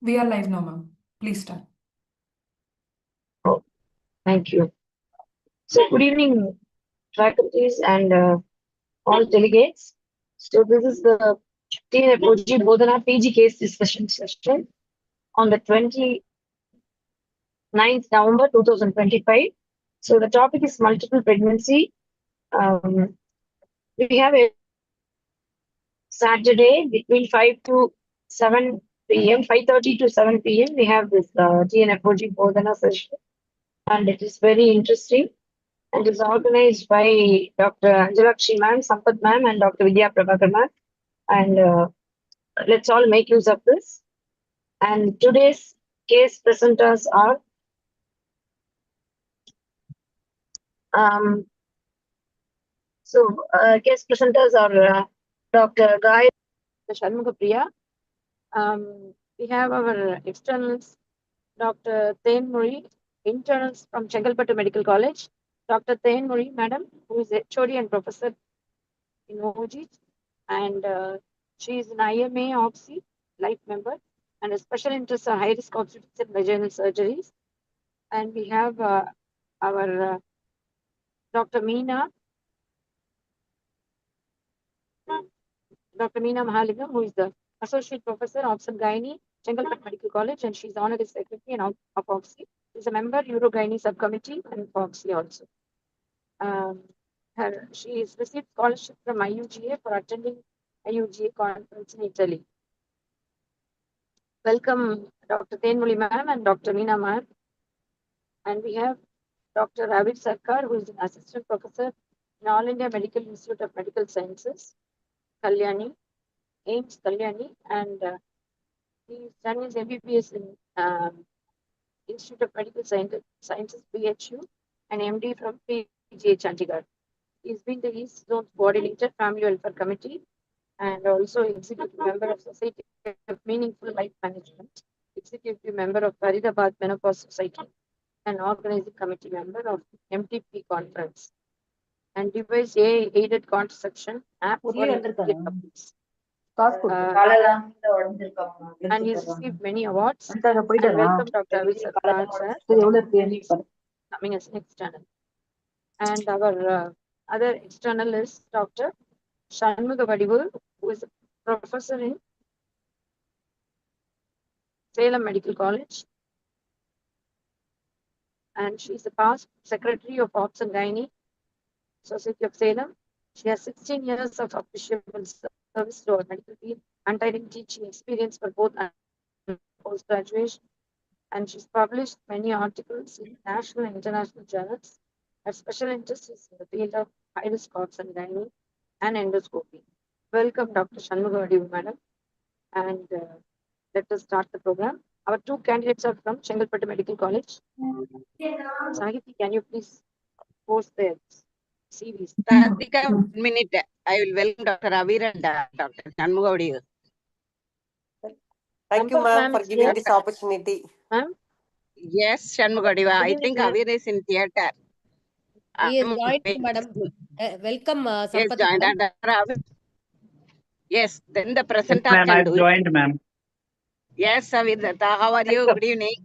We are live now, ma'am. Please start. Oh, thank you. So, good evening, faculties and all delegates. So, this is the TNFOG BODHANA PG case discussion session on the 29th November 2025. So, the topic is multiple pregnancy. We have a Saturday between 5 to 7 p.m., 5:30 to 7 p.m. We have this TNFOG BODHANA session, and it is very interesting. And is organized by Dr. Anjalakshi ma'am, Sampath ma'am, and Dr. Vidya Prabhakar ma'am. And let's all make use of this. And today's case presenters are um, case presenters are Dr. Guy Shanmugapriya. We have our externals, Dr. Then Muri, internals from Chengalpattu Medical College, Dr. Then Muri, madam, who is HOD and professor in OG, and she is an IMA OPSI life member and a special interest in high risk obstetrics and vaginal surgeries. And we have our Dr. Meena Mahalingam, who is the associate professor of Gynae, Chengalpattu Medical College, and she's honorary secretary and of OPSI. She's a member Urogynae subcommittee and OPSI also. She has received scholarship from IUGA for attending IUGA conference in Italy. Welcome, Dr. Tenmuli ma'am and Dr. Meena ma'am. And we have Dr. Ravid Sarkar, who is an assistant professor in All India Medical Institute of Medical Sciences, Kalyani, AIMS Kalyani, and he's done his MBBS in Institute of Medical Sciences, BHU, and MD from PGA Chandigarh. He's been the East Zone Coordinator, Family Welfare Committee, and also executive member of Society of Meaningful Life Management, executive member of Faridabad Menopause Society, and organizing committee member of MTP conference, and device aided contraception app for couples. And he's received many awards. And welcome Dr. Ravid Sarkar, sir, coming as an external. And our other external is Dr. Shanmugavadivu, who is a professor in Salem Medical College, and she is the past secretary of Ops and Gynae Society of Salem. She has 16 years of appreciable service to our medical field, untiring teaching experience for both and post-graduation, and she's published many articles in national and international journals. Her special interest is in the field of high-risk Ops and Gynae and endoscopy. Welcome, Dr. Shanmugavadivu, madam, and let us start the program. Our two candidates are from Chengalpattu Medical College. Sahiti, can you please post their CVs? Radhika, 1 minute. I will welcome Dr. Avir and Dr. Shanmugavadivu. Thank you, ma'am, for giving this opportunity. Ma'am? Yes, Shanmugavadivu. I think Avir is in theatre. He is joined, madam. Welcome, Yes, Sampath, joined. madam. Dr. Avir. Yes, then the presenter Ma'am, can I've do joined, it. ma'am. Yes, Avir. How are you? Good evening.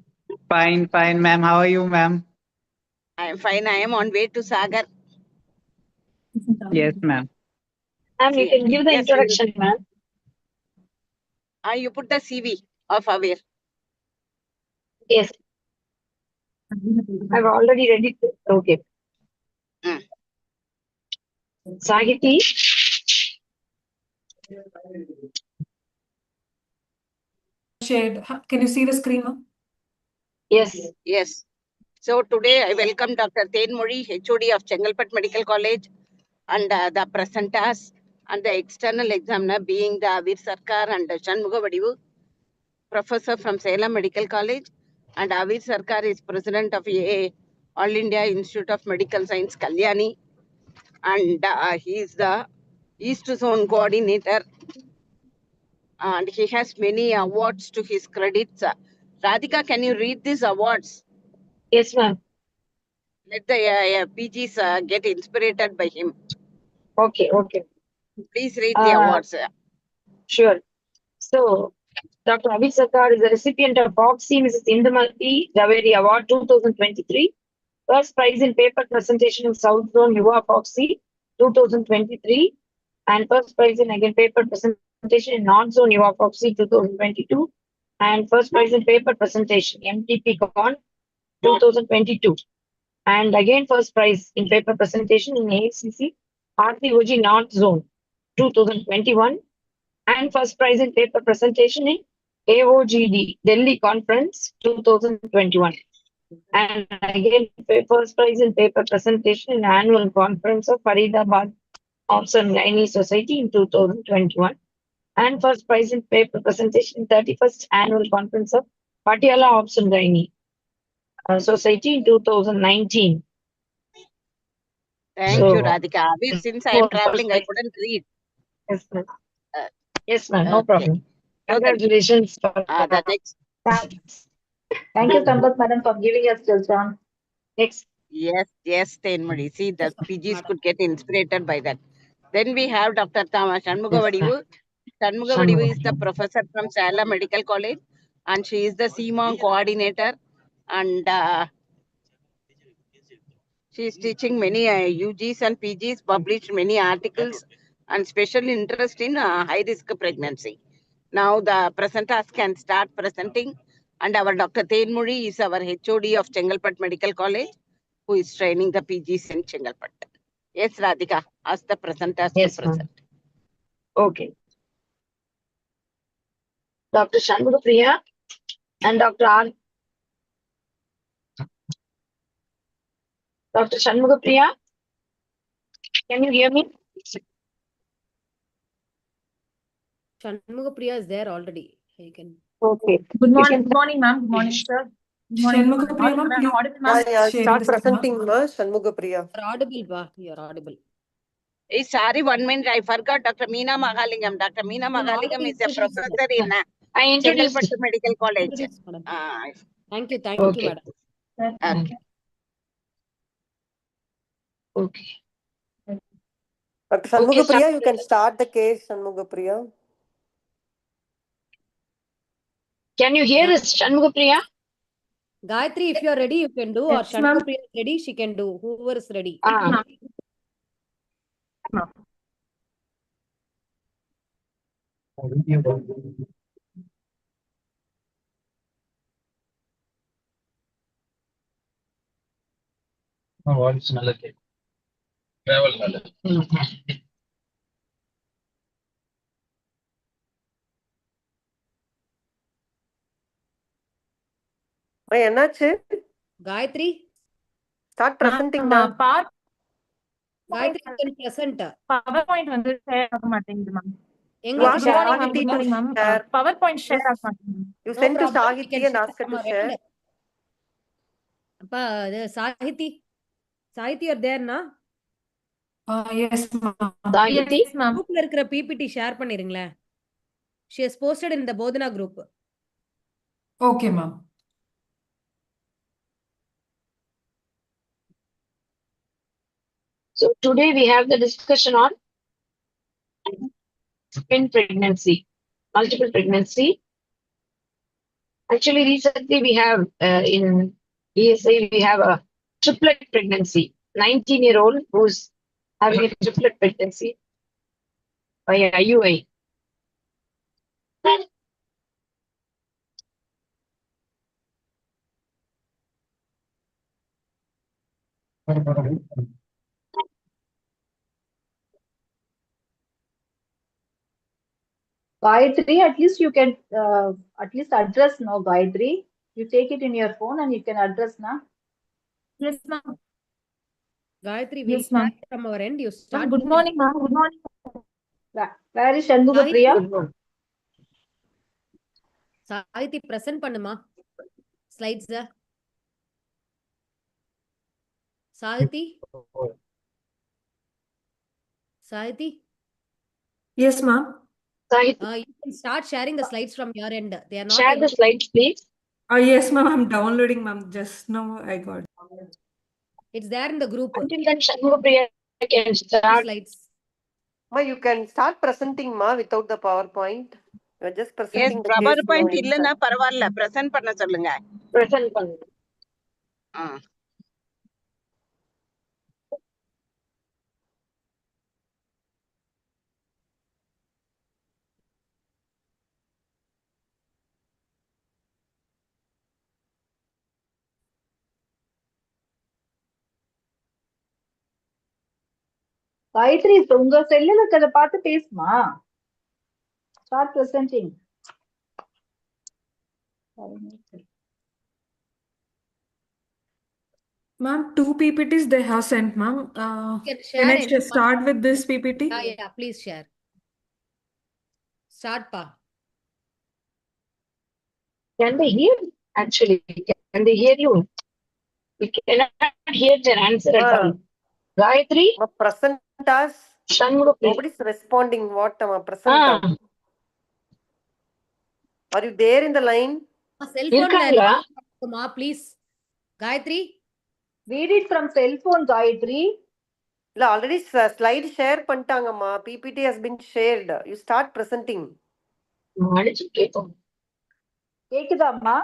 Fine, ma'am. How are you, ma'am? I am fine. I am on way to Sagar. Yes, ma'am. Ma'am, you can give the introduction, ma'am. You put the CV of Avir. Yes. I've already read it. Okay. Sahiti. Shared. Can you see the screen now? Yes. Yes. So today I welcome Dr. Tenmuri, HOD of Chengalpattu Medical College, and the presenters and the external examiner being the Avir Sarkar and Shanmugavadivu, professor from Salem Medical College, and Avir Sarkar is president of All India Institute of Medical Science, Kalyani, and he is the East Zone coordinator, and he has many awards to his credits. Radhika, can you read these awards? Yes, ma'am. Let the PGs get inspired by him. Okay. Please read the awards. Sure. So, Dr. Abhi Sarkar is the recipient of Foxy Mrs. Indumati Javeri Award 2023. First prize in paper presentation in South Zone Yuva Foxy 2023. And first prize in again paper presentation in North Zone Yuva Foxy 2022. And first prize in paper presentation MTP Con 2022. And again first prize in paper presentation in ACC RTOG North Zone 2021. And first prize in paper presentation in AOGD Delhi Conference 2021. And again, first prize in paper presentation in annual conference of Faridabad Obs and Gynae Society in 2021. And first prize in paper presentation in 31st annual conference of Patiala Obs and Gynae Society in 2019. Thank So- you, Radhika. Abhi, since I am traveling, I couldn't read. Yes, ma'am. Uh, Yes, ma'am. No okay. problem. So the Congratulations. next, Thank you, Sampath madam, for giving us this on. Next. yes, Tenmudi. See, the PGs could get inspired by that. Then we have Dr. Shanmuga Vadivu. Shanmuga Vadivu is the professor from Salem Medical College, and she is the CMON coordinator, and she is teaching many UGs and PGs, published many articles, and special interest in high-risk pregnancy. Now the presenters can start presenting, and our Dr. Tenmudi is our HOD of Chengalpattu Medical College, who is training the PGs in Chengalpattu. Yes, Radhika, ask the presenters Yes, to ma'am. present. Okay. Dr. Shanmuga Priya and Dr. R. Dr. Shanmuga Priya, can you hear me? Shanmuga Priya is there already. You can. Okay. Good morning, ma'am. Good morning, sir. Good morning. Shanmuga Priya, ma'am, Am I audible, Yeah, ma'am? yeah. sharing Start the screen, presenting, ma. Shanmuga Priya. You're audible, ba. You're audible. Hey, sorry, 1 minute, I forgot Dr. Meena Mahalingam. Dr. Meena Mahalingam is a professor in I introduced. Chengalpattu Medical College. Introduce, madam. Ah, Thank you, Okay. madam. okay. Okay. Dr. Shanmuga Okay, Priya, you can start the case, Shanmuga Priya. Can you hear us, Shanmuga Priya? Gayatri, if you're ready, you can do. Or Yes, ma'am. Shanmuga Priya is ready, she can do. Whoever is ready. Ah, Ma, என்னாச்சு? Gayatri, Start presenting, ma. Gayatri, you can present. PowerPoint வந்து share ஆக மாட்டேங்குது, ma'am. You எங்களுக்கு ask Good morning, ma'am. Sahiti Good to morning, ma'am. share. PowerPoint share ஆக மாட்டேங்குது. You No send to problem. We Sahiti can and ask her to share. அப்பா, Sahiti. Sahiti, you're there, na? Yes, ma'am. Sahiti? Yes, ma'am. Groupல இருக்கிற PPT share பண்ணிருங்களேன். She has posted in the BODHANA group. Okay, ma'am. so today we have the discussion on twin pregnancy, multiple pregnancy. Actually, recently we have in ESA, we have a triplet pregnancy. 19-year-old who's having a triplet pregnancy by IUI. Gayatri, at least you can at least address now, Gayatri. You take it in your phone and you can address now. Yes, ma'am. Gayatri, we'll Yes, ma'am. start from our end. You Ma'am, start. good morning, ma'am. Good morning. Where is Shanmuga Sahiti, Priya? Sahiti, present பண்ணுமா slides. Sahiti? Sahiti? Yes, ma'am. Sahiti, You can start sharing the slides from your end. They are not share the slides, please. Yes, ma'am. I'm downloading, ma'am. Just now I got. It's there in the group. Until then, Shanmuga Priya can start. Slides. Ma, you can start presenting, ma, without the PowerPoint. You're just Yes, presenting the case PowerPoint now. இல்லைன்னா பரவாயில்ல, present பண்ண சொல்லுங்க. Present பண்ணுங்க. ஆ. காயத்ரி உங்க செல்லுல இருக்கிறத பார்த்து பேசுமா. Start presenting. Ma'am, 2 PPTs they have sent, ma'am. Can Can I share just start with this PPT? Yeah, please share. Start, pa. Can they hear? Actually, can they hear you? We cannot hear their answer at all. Gayatri, Present us. Shanmuga, please. Nobody's responding. What present us? Are you there in the line? Cell phone இருக்காங்களா? ma, please. Gayatri. Read it from cell phone, Gayatri. இல்ல already slide share பண்ணிட்டாங்கம்மா. PPT has been shared. You start presenting. மாடிச்சு கேட்போம். கேக்குதாம்மா?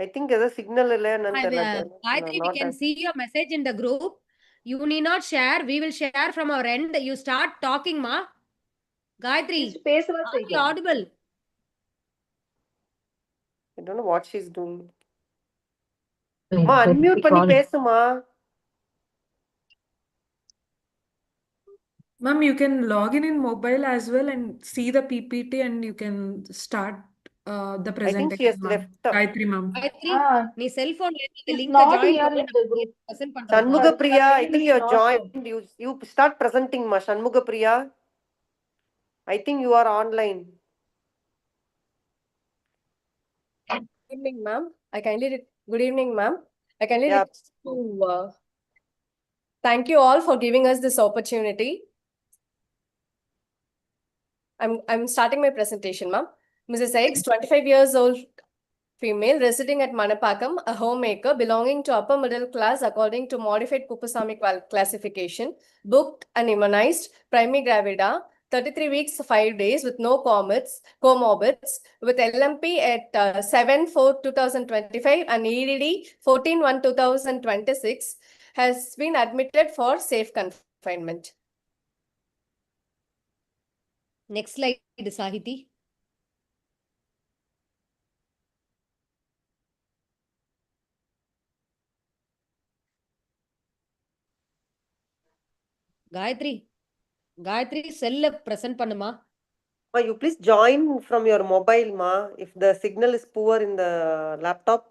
I think ஏதோ signal இல்லைன்னு தெரியல. Gayatri, we can see your message in the group. You need not share. We will share from our end. You start talking, ma. Gayatri, Pesava are you செய்யும். audible? I don't know what she's doing. Unmute பண்ணி பேசுமா. Ma'am, you can log in mobile as well and see the PPT and you can start the I think she has presentation, ma'am. left. Gayatri, ma'am. Gayatri, நீ cell phone ல இந்த She's link not join here in the group. present பண்றோம். Shanmuga Priya, Her I name think is you are not joined. You start presenting, ma. Shanmuga Priya. I think you are online. Good evening, ma'am. Good evening, ma'am. I kindly Yeah. request to thank you all for giving us this opportunity. I'm starting my presentation, ma'am. Mrs. X, 25 years old female, residing at Manapakam, a homemaker belonging to upper middle class according to modified Kupasamy classification, booked and immunized, primary gravida, 33 weeks, 5 days with no comorbids, with LMP at 7/4/2025 and EDD 14/1/2026, has been admitted for safe confinement. Next slide, Sahiti. Gayatri, cell present பண்ணுமா. Ma, you please join from your mobile, ma. If the signal is poor in the laptop.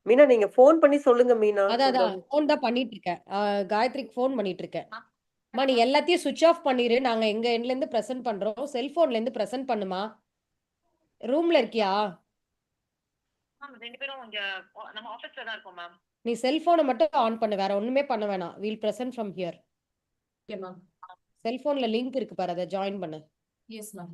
Meena நீங்க phone பண்ணி சொல்லுங்க மீனா. அதான் phone தான் பண்ணிட்டு இருக்கேன். காயத்ரிக்கு phone பண்ணிட்டு இருக்கேன். அம்மா நீ எல்லாத்தையும் சுவிட்ச் ஆஃப் பண்ணிரு. நாங்க எங்க எண்ட்ல இருந்து பிரசன்ட் பண்றோம். செல்போன்ல இருந்து பிரசன்ட் பண்ணுமா. ரூம்ல இருக்கியா? ரெண்டு பேரும் இங்க நம்ம ஆபீஸ்ல தான் இருக்கோம் மேம். நீ செல்போனை மட்டும் ஆன் பண்ணு. வேற ஒண்ணுமே பண்ண வேணாம். We'll present from here. Okay, ma'am. செல்போன்ல லிங்க் இருக்கு பாரு, அதை ஜாயின் பண்ணு. Yes, ma'am.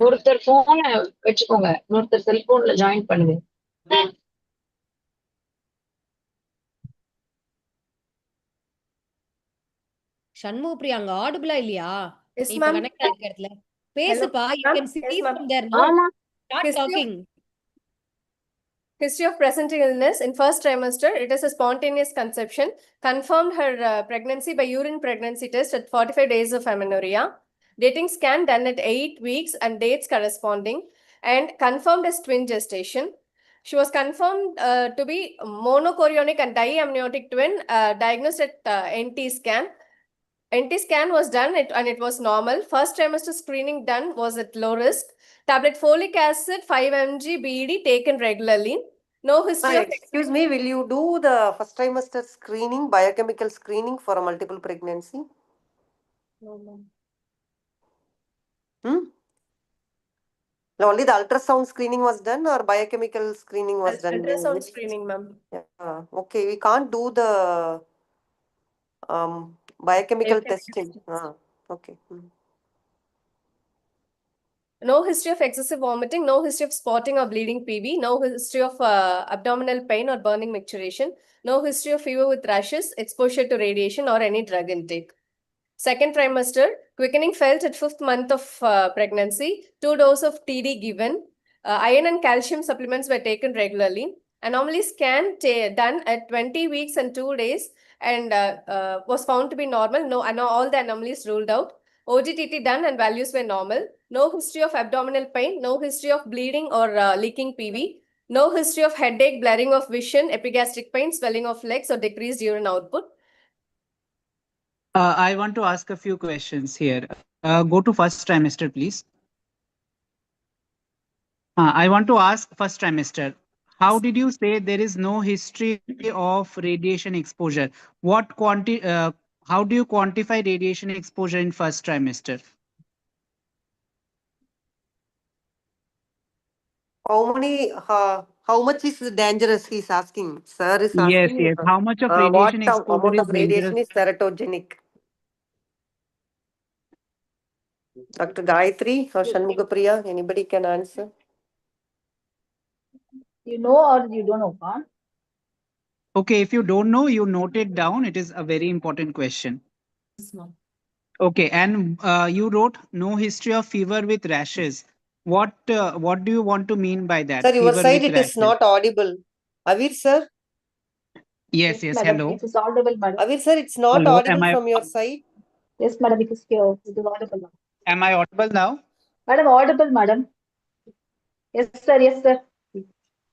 ஒருத்தர் போனை வச்சுக்கோங்க, இன்னொருத்தர் செல்போன்ல ஜாயின் பண்ணுங்க. சண்முக பிரியா அங்க ஆடிபிளா இல்லையா? Yes, நீ ma'am. கனெக்ட் ஆயிருக்க இடத்துல பேசுப்பா. You ma'am. can see Yes, ma'am. from there, no? ஆமா. Start talking. History of presenting illness in first trimester. It is a spontaneous conception. Confirmed her pregnancy by urine pregnancy test at 45 days of amenorrhea. Dating scan done at 8 weeks and dates corresponding, and confirmed as twin gestation. She was confirmed to be monochorionic and diamniotic twin, diagnosed at NT scan. NT scan was done and it was normal. First trimester screening done was at low risk. Tablet folic acid 5 mg BED taken regularly. No history of... Excuse me, will you do the first trimester screening, biochemical screening for a multiple pregnancy? No, ma'am. No, only the ultrasound screening was done or biochemical screening was done? Ultrasound screening, ma'am. Yeah. Okay, we can't do the biochemical Biochemical testing. testing. Okay. No history of excessive vomiting, no history of spotting or bleeding PB, no history of abdominal pain or burning micturition, no history of fever with rashes, exposure to radiation or any drug intake. Second trimester, quickening felt at 5th month of pregnancy, 2 doses of TD given, iron and calcium supplements were taken regularly. Anomaly scan done at 20 weeks and 2 days and was found to be normal. No, all the anomalies ruled out. OGTT done and values were normal. No history of abdominal pain, no history of bleeding or leaking PV, no history of headache, blurring of vision, epigastric pain, swelling of legs or decreased urine output. I want to ask a few questions here. Go to first trimester, please. I want to ask first trimester. How did you say there is no history of radiation exposure? How do you quantify radiation exposure in first trimester? How much is dangerous? He's asking. Sir is Yes, asking. yes. How much of What radiation exposure amount is of radiation dangerous? is teratogenic? Dr. Gayatri or Shanmugapriya, anybody can answer? You know or you don't know, huh? Okay, if you don't know, you note it down. It is a very important question. Okay, and you wrote no history of fever with rashes. What do you want to mean by that? Sir, your Fever side with it is rashes. not audible. Avir sir? Yes, yes. madam. Hello. It is audible, madam. Avir sir, it's not Hello. audible from your side. Yes, madam, it is here. It is audible now. Am I audible now? Madam, audible, madam. Yes, sir. Yes, sir.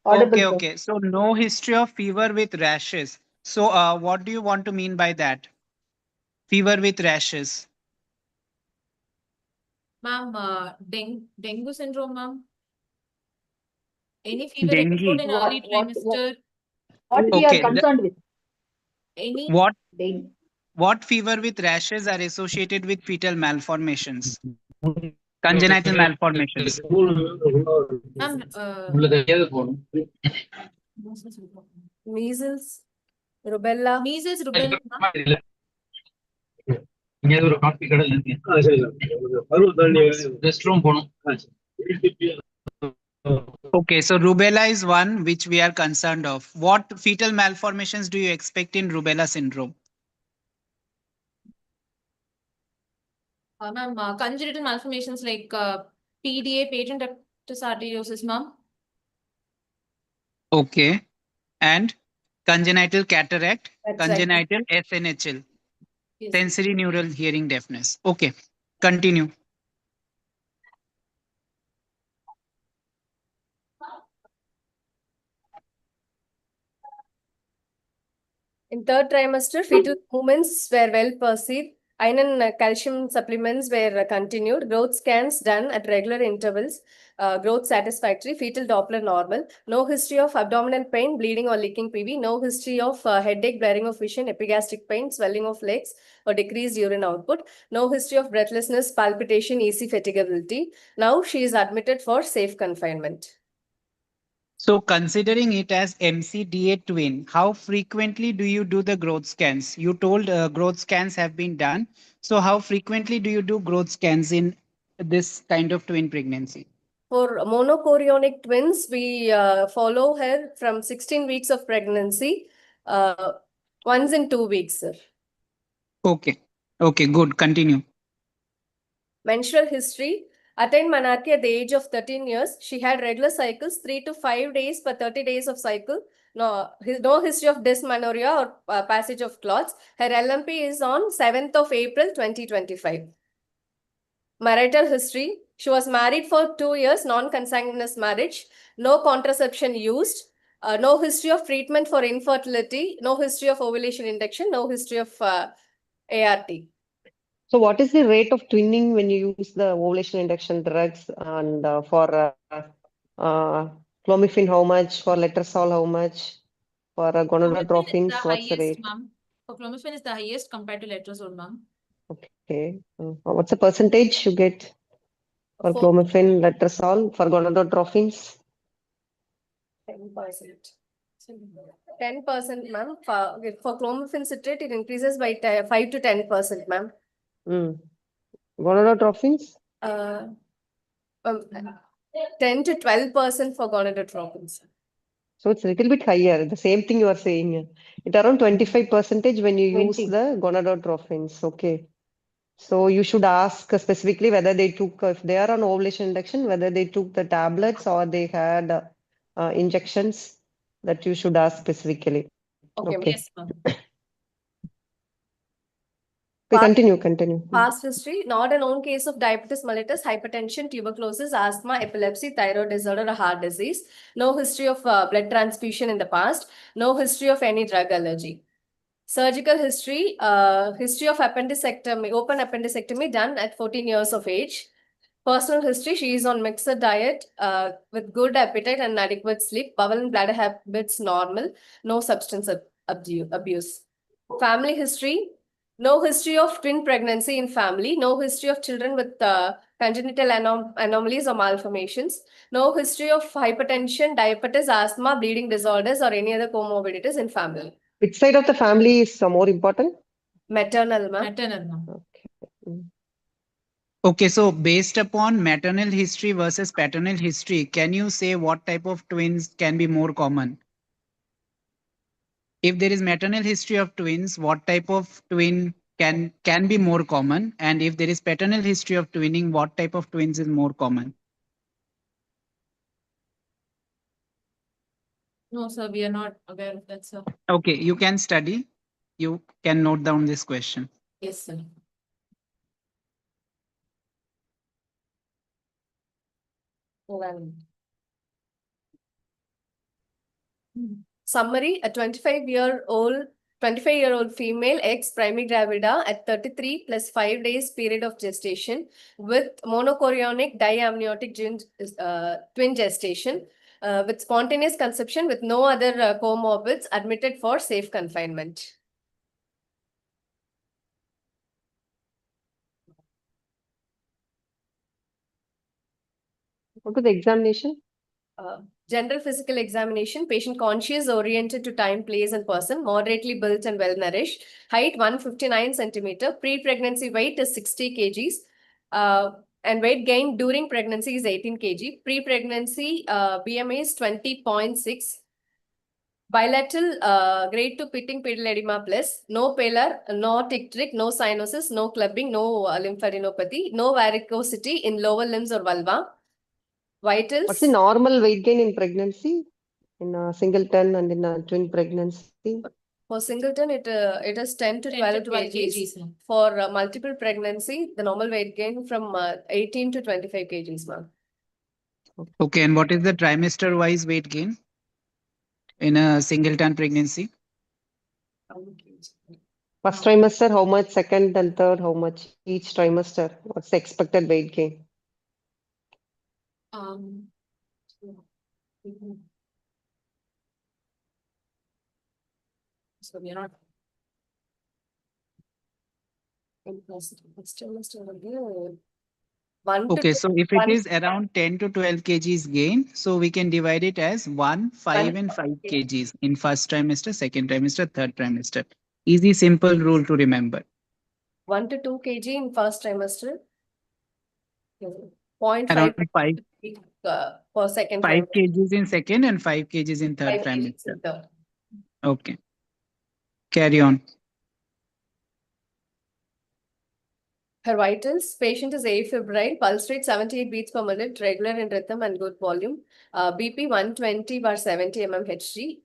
Audible, Okay, sir. okay. So no history of fever with rashes. So what do you want to mean by that? Fever with rashes. Ma'am, dengue syndrome, ma'am. Any fever Dengue. episode in early trimester. What we are Okay. concerned with? Any What fever with rashes are associated with fetal malformations? Congenital malformations. ma'am, Measles, rubella. measles, rubella, ma'am. Okay, so rubella is one which we are concerned of. What fetal malformations do you expect in rubella syndrome? Ma'am, congenital malformations like PDA, patent ductus arteriosus, ma'am. Okay. And congenital cataract, That's congenital SNHL, Yes. sensory neural hearing deafness. Okay, continue. In third trimester, fetal movements were well perceived. Iron and calcium supplements were continued. Growth scans done at regular intervals. Growth satisfactory. Fetal Doppler normal. No history of abdominal pain, bleeding or leaking PV. No history of headache, blurring of vision, epigastric pain, swelling of legs or decreased urine output. No history of breathlessness, palpitation, easy fatigability. Now she is admitted for safe confinement. So considering it as MCDA twin, how frequently do you do the growth scans? You told growth scans have been done. So how frequently do you do growth scans in this kind of twin pregnancy? For monochorionic twins, we follow her from 16 weeks of pregnancy, once in 2 weeks, sir. Okay. Okay, good. Continue. Menstrual history. Attained menarche at the age of 13 years. She had regular cycles, 3 to 5 days per 30 days of cycle. No history of dysmenorrhea or passage of clots. Her LMP is on 7th of April 2025. Marital history. She was married for 2 years, non-consanguineous marriage. No contraception used. No history of treatment for infertility. No history of ovulation induction. No history of ART. So what is the rate of twinning when you use the ovulation induction drugs, and for clomiphene how much, for letrozole how much, for gonadotropins the what's the highest, rate? ma'am. For clomiphene is the highest compared to letrozole, ma'am. Okay. What's the percentage you get for For- clomiphene, letrozole, for gonadotropins? 10%. 10%, ma'am. For clomiphene citrate, it increases by 5 to 10%, ma'am. Gonadotrophins? Uh, 10 to 12% for gonadotropins. So it's a little bit higher. The same thing you are saying. It around 25% when you use 20. the gonadotrophins. Okay. So you should ask specifically whether they took, if they are on ovulation induction, whether they took the tablets or they had injections. That you should ask specifically. Okay. Yes, ma'am. Okay, continue. Past history, not a known case of diabetes mellitus, hypertension, tuberculosis, asthma, epilepsy, thyroid disorder, or heart disease. No history of blood transfusion in the past. No history of any drug allergy. Surgical history, history of appendicectomy, open appendicectomy done at 14 years of age. Personal history, she is on mixed diet with good appetite and adequate sleep. Bowel and bladder habits normal. No substance abuse. Family history, no history of twin pregnancy in family. No history of children with congenital anomalies or malformations. No history of hypertension, diabetes, asthma, bleeding disorders, or any other comorbidities in family. Which side of the family is more important? Maternal, ma'am. Maternal, ma'am. Okay. Okay, so based upon maternal history versus paternal history, can you say what type of twins can be more common? If there is maternal history of twins, what type of twin can be more common? And if there is paternal history of twinning, what type of twins is more common? No, sir, we are not aware of that, sir. Okay, you can study. You can note down this question. Yes, sir. Summary, a 25-year-old female ex primigravida at 33 plus 5 days period of gestation with monochorionic diamniotic twin gestation with spontaneous conception with no other comorbids admitted for safe confinement. Go to the examination. General physical examination, patient conscious, oriented to time, place, and person, moderately built and well nourished, height 159 centimeter, pre-pregnancy weight is 60 kgs, and weight gain during pregnancy is 18 kg. Pre-pregnancy BMI is 20.6. Bilateral grade 2 pitting pedal edema plus, no pallor, no tictric, no cyanosis, no clubbing, no lymphadenopathy, no varicosity in lower limbs or vulva. Vitals. What's the normal weight gain in pregnancy? In a singleton and in a twin pregnancy? For singleton, it is 10 to 12 kgs. ma'am. For multiple pregnancy, the normal weight gain from 18 to 25 kgs, ma'am. Okay, and what is the trimester-wise weight gain in a singleton pregnancy? First trimester, how much? Second and third, how much? Each trimester, what's the expected weight gain? So we are not. Okay, so if it is around 10 to 12 kgs gain, so we can divide it as 1, 5, and 5 kgs in first trimester, second trimester, third trimester. Easy, simple rule to remember. 1 to 2 kg in first trimester. 0.5 Around 5 for second 5 trimester. kgs in second and 5 kgs in third 5 kgs in trimester. third. Okay. Carry on. Her vitals, patient is afebrile, pulse rate 78 beats per minute, regular in rhythm and good volume. BP 120/70 mmHg.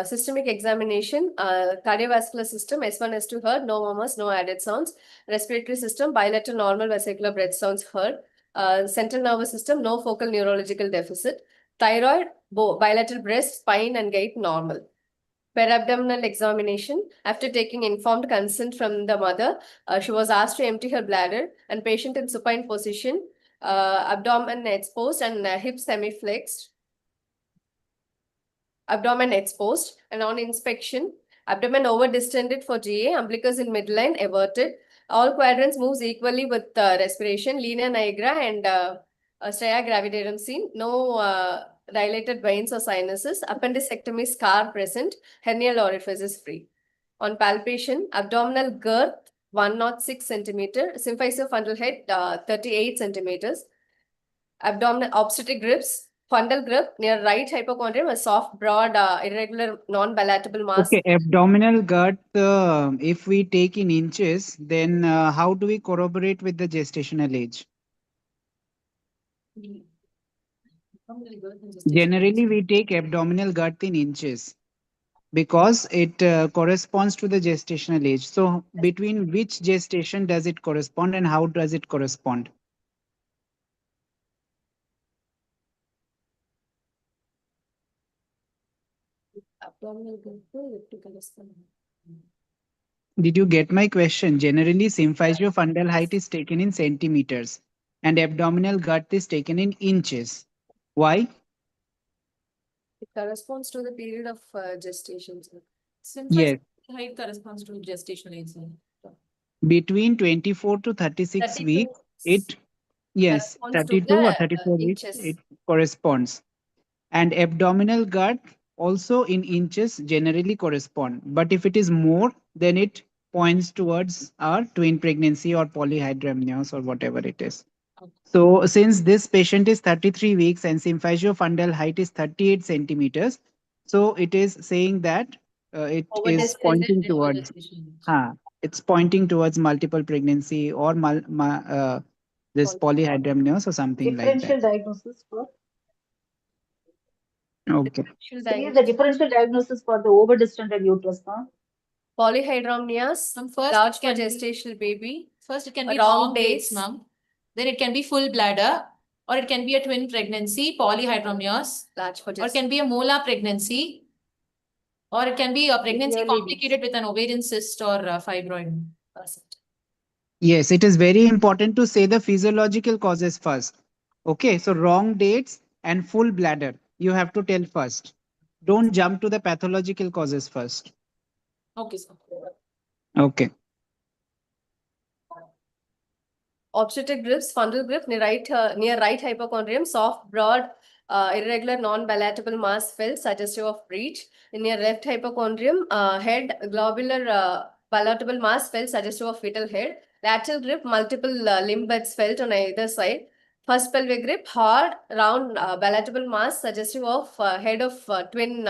Systemic examination, cardiovascular system, S1, S2 heard, no murmurs, no added sounds. Respiratory system, bilateral normal vesicular breath sounds heard. Central nervous system, no focal neurological deficit. Thyroid, bilateral breast, spine and gait normal. Perabdominal examination. After taking informed consent from the mother, she was asked to empty her bladder and patient in supine position, abdomen exposed and hips semi-flexed. Abdomen exposed, and on inspection, abdomen over distended for GA, umbilicus in midline, everted. All quadrants moves equally with respiration, linea nigra and stria gravidarum seen. No dilated veins or sinuses, appendectomy scar present, hernial orifice is free. On palpation, abdominal girth 106 centimeter, symphysiofundal head 38 centimeters, abdominal obstetric gripes, fundal grip near right hypochondrium, a soft, broad, irregular, non-palatable mass. Okay, abdominal girth, if we take in inches, then how do we corroborate with the gestational age? Generally, we take abdominal girth in inches because it corresponds to the gestational age. So between which gestation does it correspond and how does it correspond? Abdominal girth. Did you get my question? Generally, symphysiofundal height is taken in centimeters and abdominal girth is taken in inches. Why? It corresponds to the period of gestation. Sir. Yes. Height corresponds to gestational age. Between 24 to 36 32 weeks, it, yes, corresponds to 32 or the 34 weeks, inches. it corresponds. And abdominal girth also in inches generally correspond. But if it is more, then it points towards our twin pregnancy or polyhydramnios or whatever it is. So since this patient is 33 weeks and symphysiofundal height is 38 centimeters, so it is saying that it is pointing towards, it's pointing towards multiple pregnancy or this polyhydramnios or something like Differential that. diagnosis for Okay. say the differential diagnosis for the over-distended uterus, huh? Polyhydramnios, First, large it for can be- gestation baby. First, it can be Wrong wrong dates, dates. ma'am. Then it can be full bladder, or it can be a twin pregnancy, polyhydramnios, Large for or it gestation. can be a molar pregnancy, or it can be a pregnancy Early complicated with an ovarian cyst or fibroid. Yes, it is very important to say the physiological causes first. Okay, so wrong dates and full bladder, you have to tell first. Don't jump to the pathological causes first. Okay, sir. Okay. Obstetric grips, fundal grip near right hypochondrium, soft, broad, irregular, non-palatable mass felt, suggestive of breech. In near left hypochondrium, head, globular, palatable mass felt, suggestive of fetal head. Lateral grip, multiple limb buds felt on either side. First pelvic grip, hard, round, palatable mass, suggestive of head of twin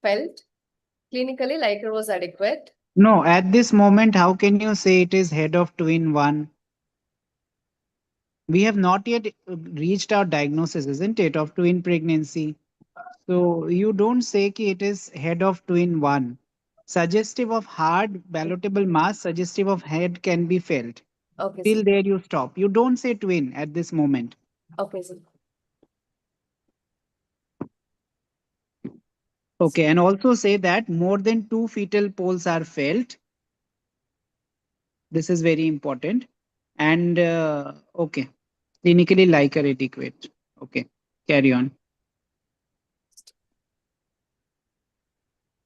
felt. Clinically, Liker was adequate. No, at this moment, how can you say it is head of twin one? We have not yet reached our diagnosis, isn't it, of twin pregnancy? So you don't say ki it is head of twin one. Suggestive of hard palatable mass, suggestive of head can be felt. Okay, Till sir. there you stop. You don't say twin at this moment. Okay, sir. Okay, and also say that more than 2 fetal poles are felt. This is very important. And okay, clinically like or adequate. Okay, carry on.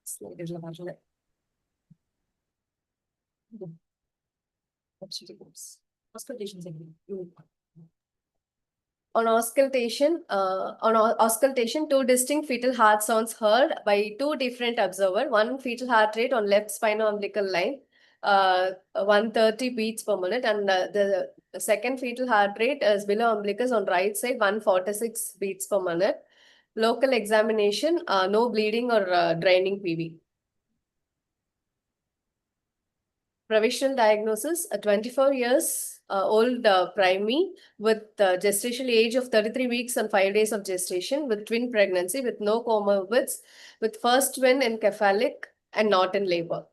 Slide is large. Auscultations again. On auscultation, two distinct fetal heart sounds heard by two different observers. One fetal heart rate on left spino-umbilical line, 130 beats per minute, and the second fetal heart rate is below umbilicus on right side, 146 beats per minute. Local examination, no bleeding or draining PV. Provisional diagnosis, a 24 years old primey with gestational age of 33 weeks and 5 days of gestation with twin pregnancy with no comorbids, with first twin encephalic and not in labor.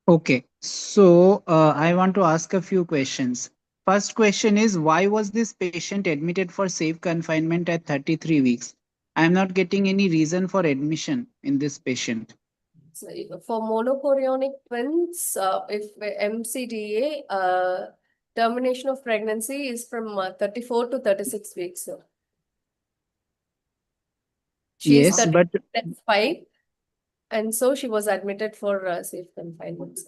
Okay, so I want to ask a few questions. First question is, why was this patient admitted for safe confinement at 33 weeks? I'm not getting any reason for admission in this patient. So, for monochorionic twins, if MCDA, termination of pregnancy is from 34 to 36 weeks. So. She is Yes, but 35, and so she was admitted for safe confinement.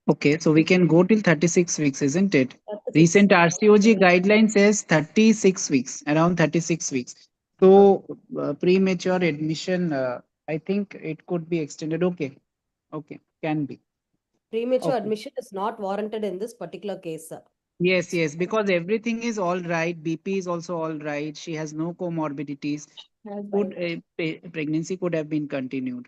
Okay, so we can go till 36 weeks, isn't it? 36. Recent RCOG guideline says 36 weeks, around 36 weeks. So premature admission, I think it could be extended. Okay, okay, can be. Premature Okay. admission is not warranted in this particular case, sir. Yes, yes, because everything is all right. BP is also all right. She has no comorbidities. Could pregnancy could have been continued.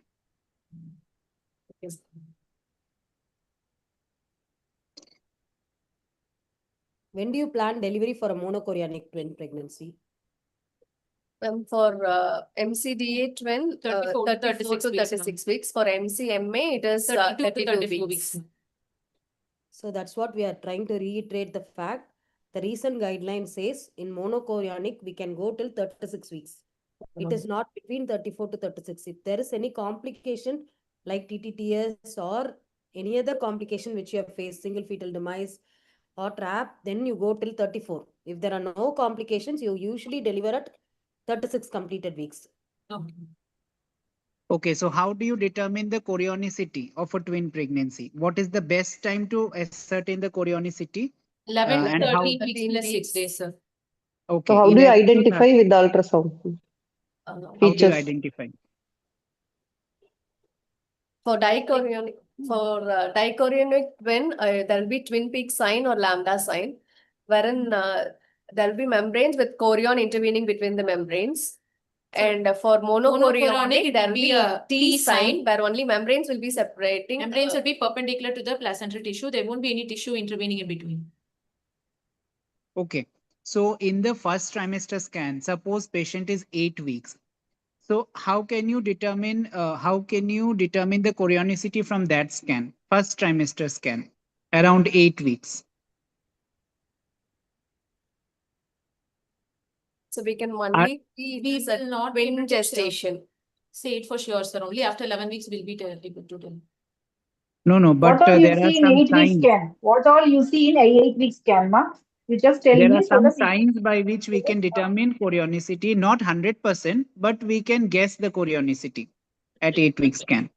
When do you plan delivery for a monochorionic twin pregnancy? For MCDA twin, 34 to 34 to 36 36 weeks. For MCMA, it is 32 to 32 34 weeks. So that's what we are trying to reiterate the fact. The recent guideline says in monochorionic, we can go till 36 weeks. It is not between 34 to 36. If there is any complication like TTTS or any other complication which you have faced, single fetal demise or trap, then you go till 34. If there are no complications, you usually deliver at 36 completed weeks. Okay, so how do you determine the chorionicity of a twin pregnancy? What is the best time to ascertain the chorionicity? 11 to and 13 how- weeks plus 6 days, sir. Okay. So how do you 11 to identify with the ultrasound? How do you Features. identify? For dichorionic, twin, there will be twin peak sign or lambda sign, wherein there will be membranes with chorion intervening between the membranes. And for monochorionic, there will be a T sign where only membranes will be separating. Membranes will be perpendicular to the placental tissue. There won't be any tissue intervening in between. Okay. So in the first trimester scan, suppose patient is 8 weeks. So how can you determine the chorionicity from that scan, first trimester scan, around 8 weeks? So we can only see We this will not be twin able to gestation. say it for sure, sir. Only after 11 weeks will be able to tell. No, What but all you there are see in some 8 week signs. scan? What all you see in a 8 week scan, ma? You just tell There me are so some that we signs by which we can determine chorionicity, not 100%, but we can guess the chorionicity at 8 weeks scan.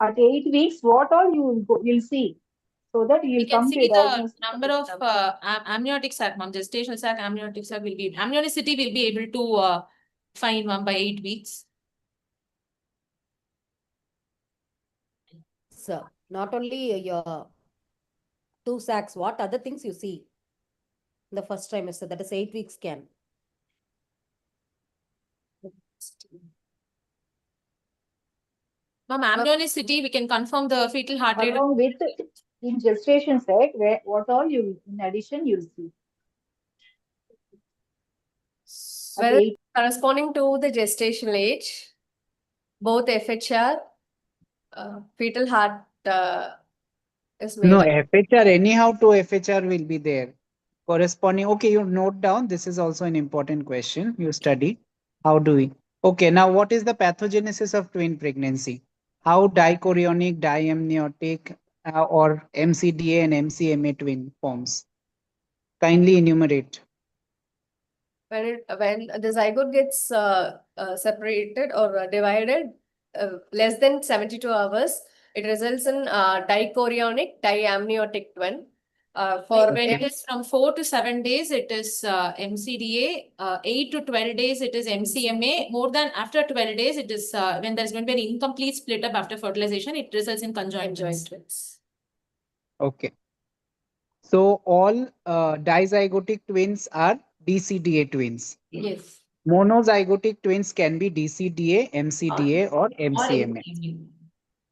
at 8 weeks, what all you'll see, so that We you'll can come to see a the diagnosis. number of amniotic sac, ma'am. Gestational sac, amniotic sac will be, amnioticity will be able to find, ma'am, by 8 weeks. So not only your 2 sacs, what other things you see in the first trimester? That is 8 weeks scan. Ma'am, amnioticity, we can confirm the fetal heart rate. Along with in gestation sec, where what all you in addition you'll see. At Well, 8 corresponding to the gestational age, both FHR, fetal heart is made No, up. FHR, anyhow to FHR will be there. Corresponding, okay, you note down, this is also an important question you study. How do we? Okay, now what is the pathogenesis of twin pregnancy? How dichorionic, diamniotic, or MCDA and MCMA twin forms? Kindly enumerate. When the zygote gets separated or divided less than 72 hours, it results in dichorionic, diamniotic twin. For When it is from 4 to 7 days, it is MCDA. 8 to 12 days, it is MCMA. More than after 12 days, it is when there's going to be an incomplete split up after fertilization, it results in conjoined twins. Okay. So all dizygotic twins are DCDA twins. Yes. Monozygotic twins can be DCDA, MCDA, or MCMA.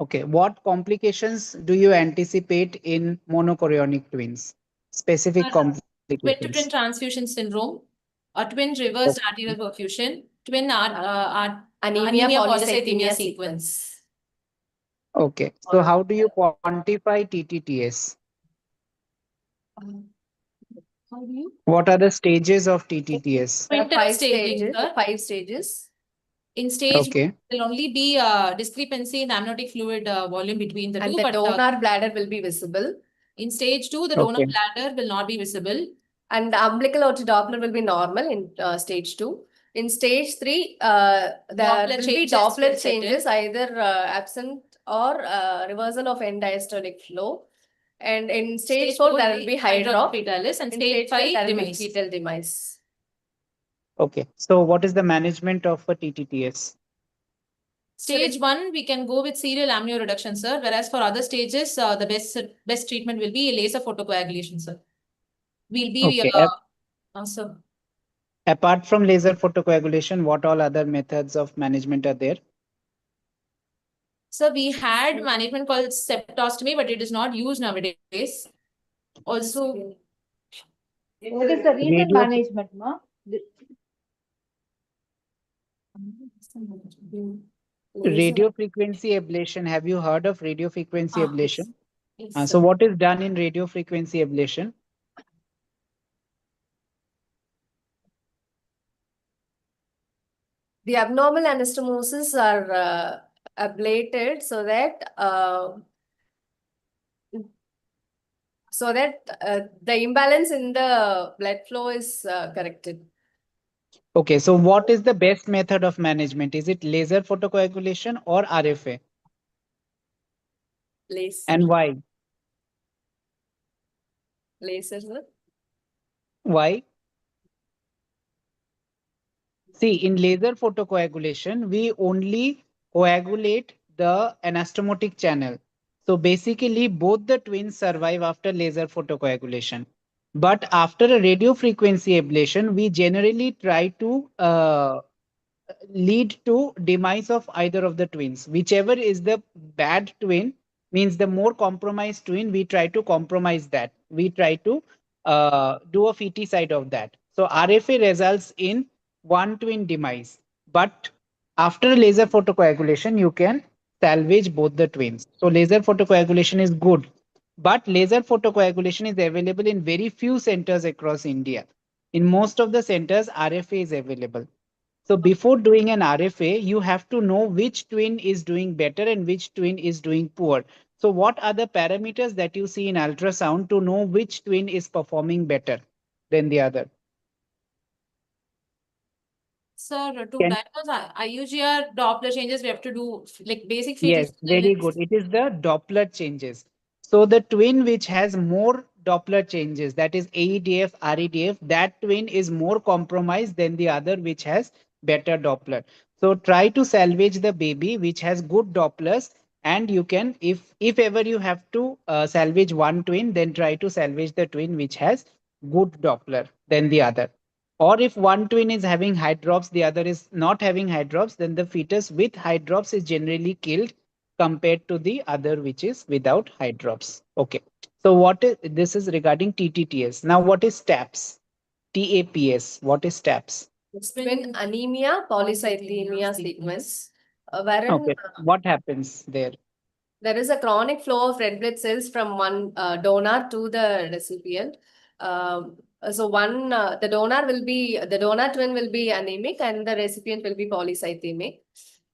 Okay, what complications do you anticipate in monochorionic twins? Specific Twin-to-twin complications. transfusion syndrome, a twin reversed arterial perfusion, twin anemia polycythemia sequence. Okay, so how do you quantify TTTS? How do you? What are the stages of TTTS? There are Five stages, sir. 5 stages. In stage Okay. one, there will only be discrepancy in the amniotic fluid volume between the And two. the But donor bladder will be visible. in stage 2, the Okay. donor bladder will not be visible. And the umbilical aortic Doppler will be normal in stage 2. In stage 3, there Doppler will be changes Doppler will set in. changes, either absent or reversal of end diastolic flow. And in stage 4, there will be hydrop. hydrocephalus, and In stage 5 there will be demise. fetal demise. Okay. So what is the management of a TTTS? Stage 1, we can go with serial amnioreduction, sir. Whereas for other stages, the best treatment will be laser photocoagulation, sir. We'll be Okay. sir. Apart from laser photocoagulation, what all other methods of management are there? So we had management called septostomy, but it is not used nowadays. Also, What is the recent Radio- management, ma? Radio frequency ablation. Have you heard of radio frequency ablation? yes, So sir. what is done in radio frequency ablation? The abnormal anastomosis are ablated so that the imbalance in the blood flow is corrected. Okay, so what is the best method of management? Is it laser photocoagulation or RFA? Laser. And why? Laser, sir. Why? See, in laser photocoagulation, we only coagulate the anastomotic channel. So basically, both the twins survive after laser photocoagulation. But after a radio frequency ablation, we generally try to lead to demise of either of the twins. Whichever is the bad twin, means the more compromised twin, we try to compromise that. We try to do a feticide of that. So RFA results in one twin demise. But after laser photocoagulation, you can salvage both the twins. So laser photocoagulation is good. But laser photocoagulation is available in very few centers across India. In most of the centers, RFA is available. So before doing an RFA, you have to know which twin is doing better and which twin is doing poor. So what are the parameters that you see in ultrasound to know which twin is performing better than the other? Sir, to Can- diagnose IUGR Doppler changes, we have to do like basic fetal Yes, very good. It is the Doppler changes. So the twin which has more Doppler changes, that is AEDF, REDF, that twin is more compromised than the other which has better Doppler. So try to salvage the baby which has good Dopplers, and you can, if ever you have to salvage one twin, then try to salvage the twin which has good Doppler than the other. Or if one twin is having hydrops, the other is not having hydrops, then the fetus with hydrops is generally killed compared to the other which is without hydrops. Okay. So what is this is regarding TTTS. Now what is TAPS? TAPS. What is TAPS? Twin anemia polycythemia sequence, wherein Okay. What happens there? there is a chronic flow of red blood cells from one donor to the recipient. So the donor twin will be anemic and the recipient will be polycythemic.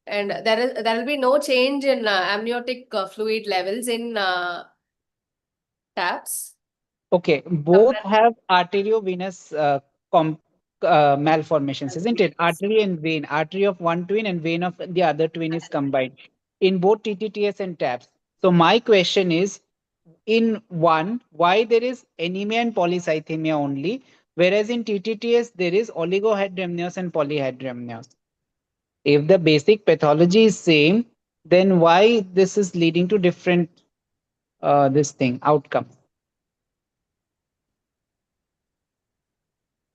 And there will be no change in amniotic fluid levels in TAPS. Okay, both have arteriovenous malformations, isn't it? Artery and vein, artery of one twin and vein of the other twin is combined in both TTTS and TAPS. So my question is, in one, why there is anemia and polycythemia only, whereas in TTTS there is oligohydramnios and polyhydramnios. If the basic pathology is same, then why this is leading to different outcome?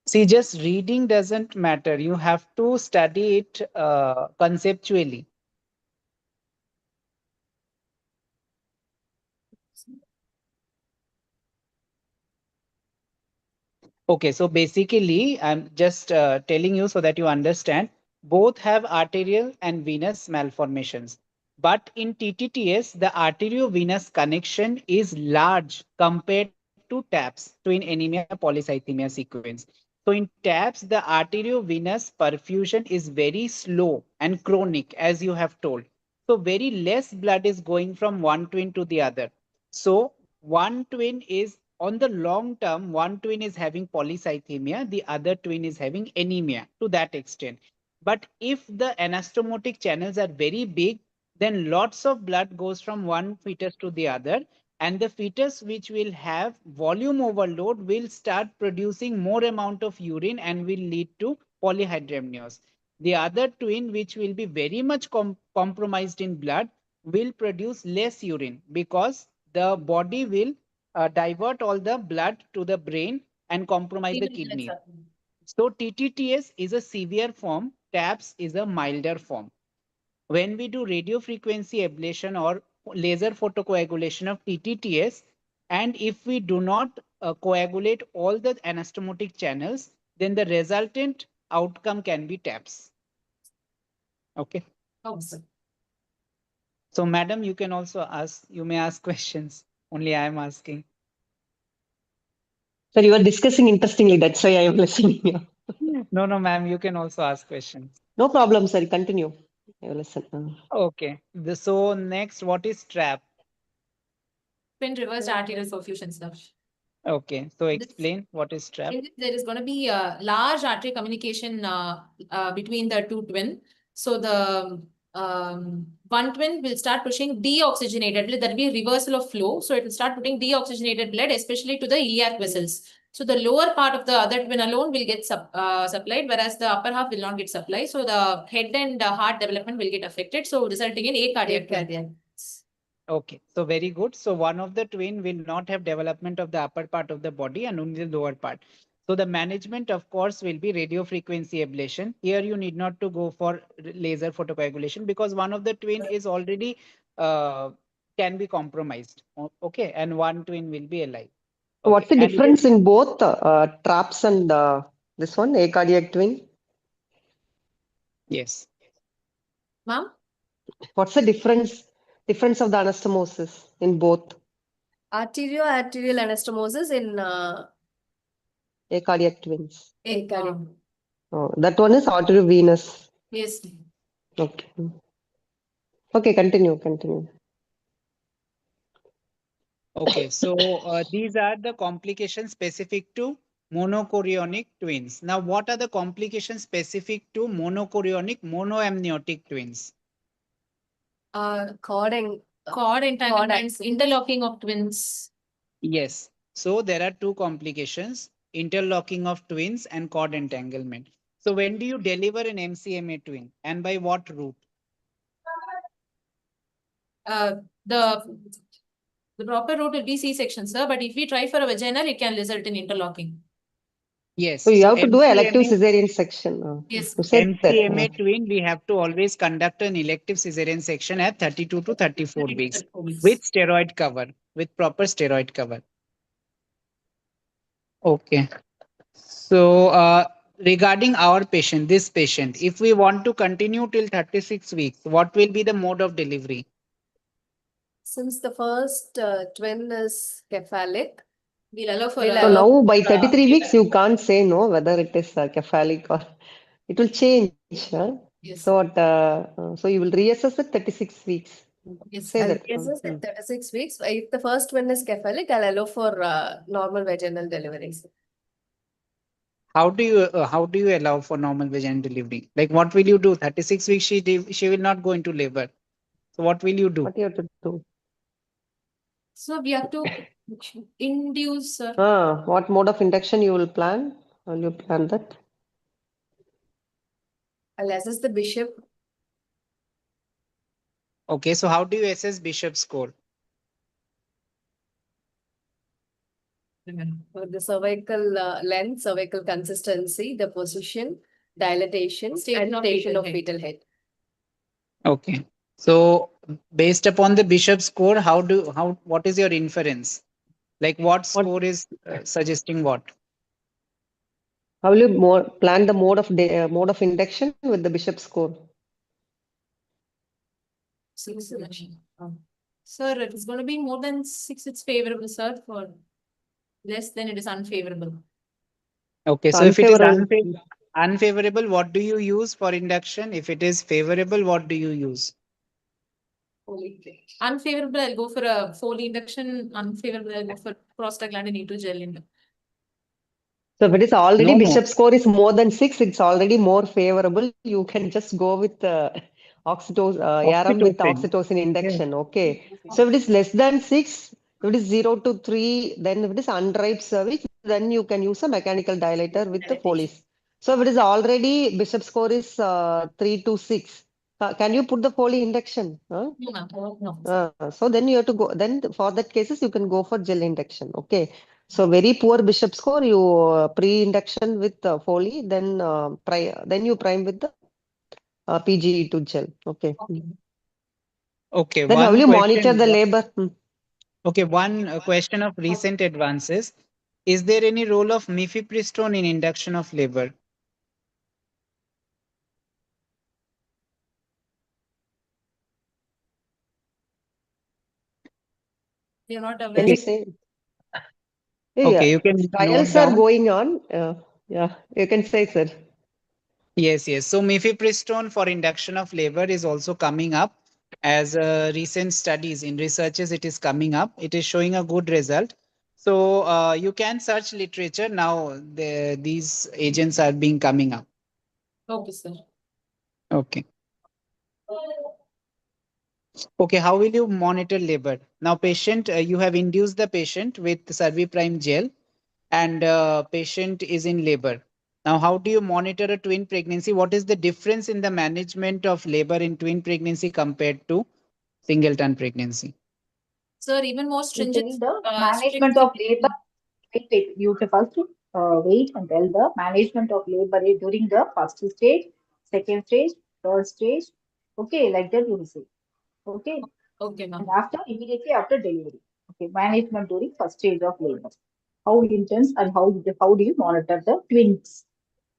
See, just reading doesn't matter. You have to study it conceptually. Okay, so basically, I'm just telling you so that you understand. Both have arterial and venous malformations. But in TTTS, the arteriovenous connection is large compared to TAPS, twin anemia polycythemia sequence. So in TAPS, the arteriovenous perfusion is very slow and chronic, as you have told. So very less blood is going from one twin to the other. So one twin is on the long term, one twin is having polycythemia, the other twin is having anemia to that extent. But if the anastomotic channels are very big, then lots of blood goes from one fetus to the other, and the fetus which will have volume overload will start producing more amount of urine and will lead to polyhydramnios. The other twin, which will be very much compromised in blood, will produce less urine because the body will divert all the blood to the brain and compromise the kidney. So TTTS is a severe form, TAPS is a milder form. When we do radio frequency ablation or laser photocoagulation of TTTS, and if we do not coagulate all the anastomotic channels, then the resultant outcome can be TAPS. Okay. Oh, sir. So, madam, you can also ask, you may ask questions. Only I am asking. Sir, you are discussing interestingly. That's why I am listening. No, ma'am, you can also ask questions. No problem, sir. Continue. I will listen. Okay. So next, what is TRAP? Twin reversed arterial perfusion, sir. Okay. So explain what is TRAP. There is going to be a large artery communication between the two twin. So the one twin will start pushing deoxygenated blood. There will be a reversal of flow. So it will start putting deoxygenated blood, especially to the iliac vessels. So the lower part of the other twin alone will get supplied, whereas the upper half will not get supplied. So the head and heart development will get affected. So resulting in acardiac. Okay, so very good. So one of the twin will not have development of the upper part of the body and only the lower part. So the management, of course, will be radio frequency ablation. Here you need not to go for laser photocoagulation because one of the twin is already can be compromised. Okay, and one twin will be alive. Okay. What's the difference in both TRAPS and this one, acardiac twin? Yes. Ma'am? What's the difference of the anastomosis in both? Arterial anastomosis in Acardiac twins. acardiac. Oh, that one is arteriovenous. Yes. Okay. Okay, continue. Okay, so these are the complications specific to monochorionic twins. Now, what are the complications specific to monochorionic monoamniotic twins? Cord entanglements, interlocking of twins. Yes. So there are two complications, interlocking of twins and cord entanglement. So when do you deliver an MCMA twin and by what route? The proper route will be C-section, sir. But if we try for a vaginal, it can result in interlocking. Yes. So you have to do MCMA, elective cesarean section. Yes. MCMA twin, we have to always conduct an elective cesarean section at 32 to 34 weeks with steroid cover, with proper steroid cover. Okay. So regarding our patient, this patient, if we want to continue till 36 weeks, what will be the mode of delivery? Since the first twin is cephalic, We'll allow for So now by 33 weeks, you can't say no whether it is cephalic or it will change. Huh? Yes. So you will reassess at 36 weeks. Yes. Say I'll that. reassess at 36 weeks. If the first one is cephalic, I'll allow for normal vaginal deliveries. How do you allow for normal vaginal delivery? Like what will you do? 36 weeks she will not go into labor. So what will you do? What you have to do? So we have to induce. What mode of induction you will plan? Will you plan that? I'll assess the bishop. Okay, so how do you assess bishop score? For the cervical length, cervical consistency, the position, dilatation, Station and of station of fetal fetal head. Okay. So based upon the bishop score, what is your inference? Like what score is suggesting what? How will you plan the mode of induction with the bishop score? Sir, it is going to be more than 6. It's favorable, sir. For less than it is unfavorable. Okay, so if it is unfavorable, what do you use for induction? If it is favorable, what do you use? Unfavorable, I'll go for a Foley induction. Unfavorable, I'll go for prostaglandin E2 gel induction. So if it is already bishop score is more than 6, it's already more favorable. You can just go with ARM with Oxytocin. oxytocin Yes. induction. Okay. So if it is less than 6, if it is 0 to 3, then if it is unripe cervix, then you can use a mechanical dilator with the Foley's. So if it is already Bishop score is 3 to 6, can you put the Foley induction? Huh? No, ma'am. No. So then you have to go, then for that cases, you can go for gel induction. Okay. So very poor Bishop score, you pre-induction with Foley, then then you prime with the PGE to gel. Okay. Okay, Then how will one you monitor question. the labor? Okay, one question of recent advances. Is there any role of mifepristone in induction of labor? We are not Can aware. you say? Okay, you can Trials note are down. going on. Yeah, you can say, sir. Yes, yes. So mifepristone for induction of labor is also coming up as recent studies in researches. It is coming up. It is showing a good result. So you can search literature now. These agents are being coming up. Okay, sir. Okay. Okay. How will you monitor labor? Now, patient, you have induced the patient with Serviprime gel, and patient is in labor. Now, how do you monitor a twin pregnancy? What is the difference in the management of labor in twin pregnancy compared to singleton pregnancy? Sir, even more You stringent. tell the strict management of labor. Wait. You have first to wait and tell the management of labor during the first stage, second stage, third stage. Okay, like that you will say. Okay. Okay, And ma'am. after, immediately after delivery. Okay, management during first stage of labor. How intense and how do you monitor the twins,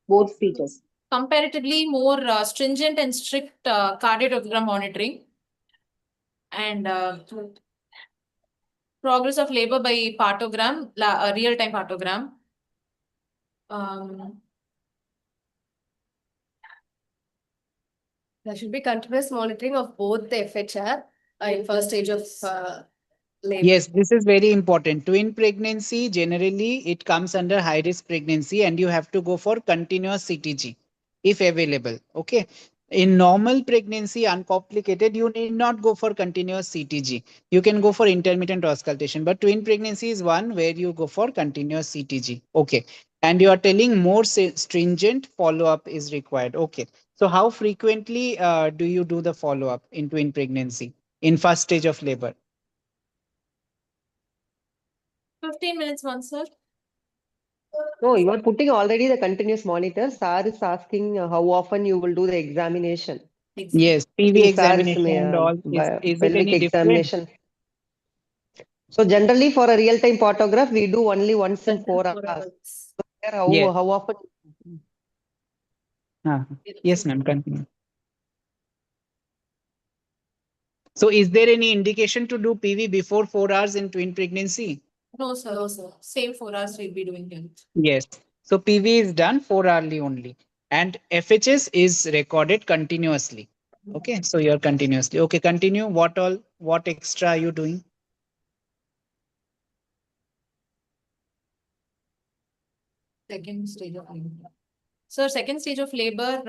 both features? Comparatively more stringent and strict cardiotogram monitoring and progress of labor by partogram, real-time partogram. There should be continuous monitoring of both the FHR in first stage of labor. Yes, this is very important. Twin pregnancy, generally, it comes under high risk pregnancy, and you have to go for continuous CTG if available. Okay. In normal pregnancy, uncomplicated, you need not go for continuous CTG. You can go for intermittent auscultation, but twin pregnancy is one where you go for continuous CTG. Okay. And you are telling more stringent follow up is required. Okay. So, how frequently do you do the follow up in twin pregnancy in first stage of labor? 15 minutes once, sir. No, you are putting already the continuous monitor. SAR is asking how often you will do the examination. Yes, I PV think SAR is examination and all. Is it pelvic any different? examination. So generally for a real-time photograph, we do only once in 4 hours. So here Yes. how often? Yes, ma'am. Continue. So is there any indication to do PV before 4 hours in twin pregnancy? No, sir. No, sir. Same 4 hours we'll be doing it. Yes. So PV is done 4 hourly only. And FHS is recorded continuously. Okay. So you're continuously. Okay. Continue. What extra are you doing? Second stage of labor. Sir, second stage of labor.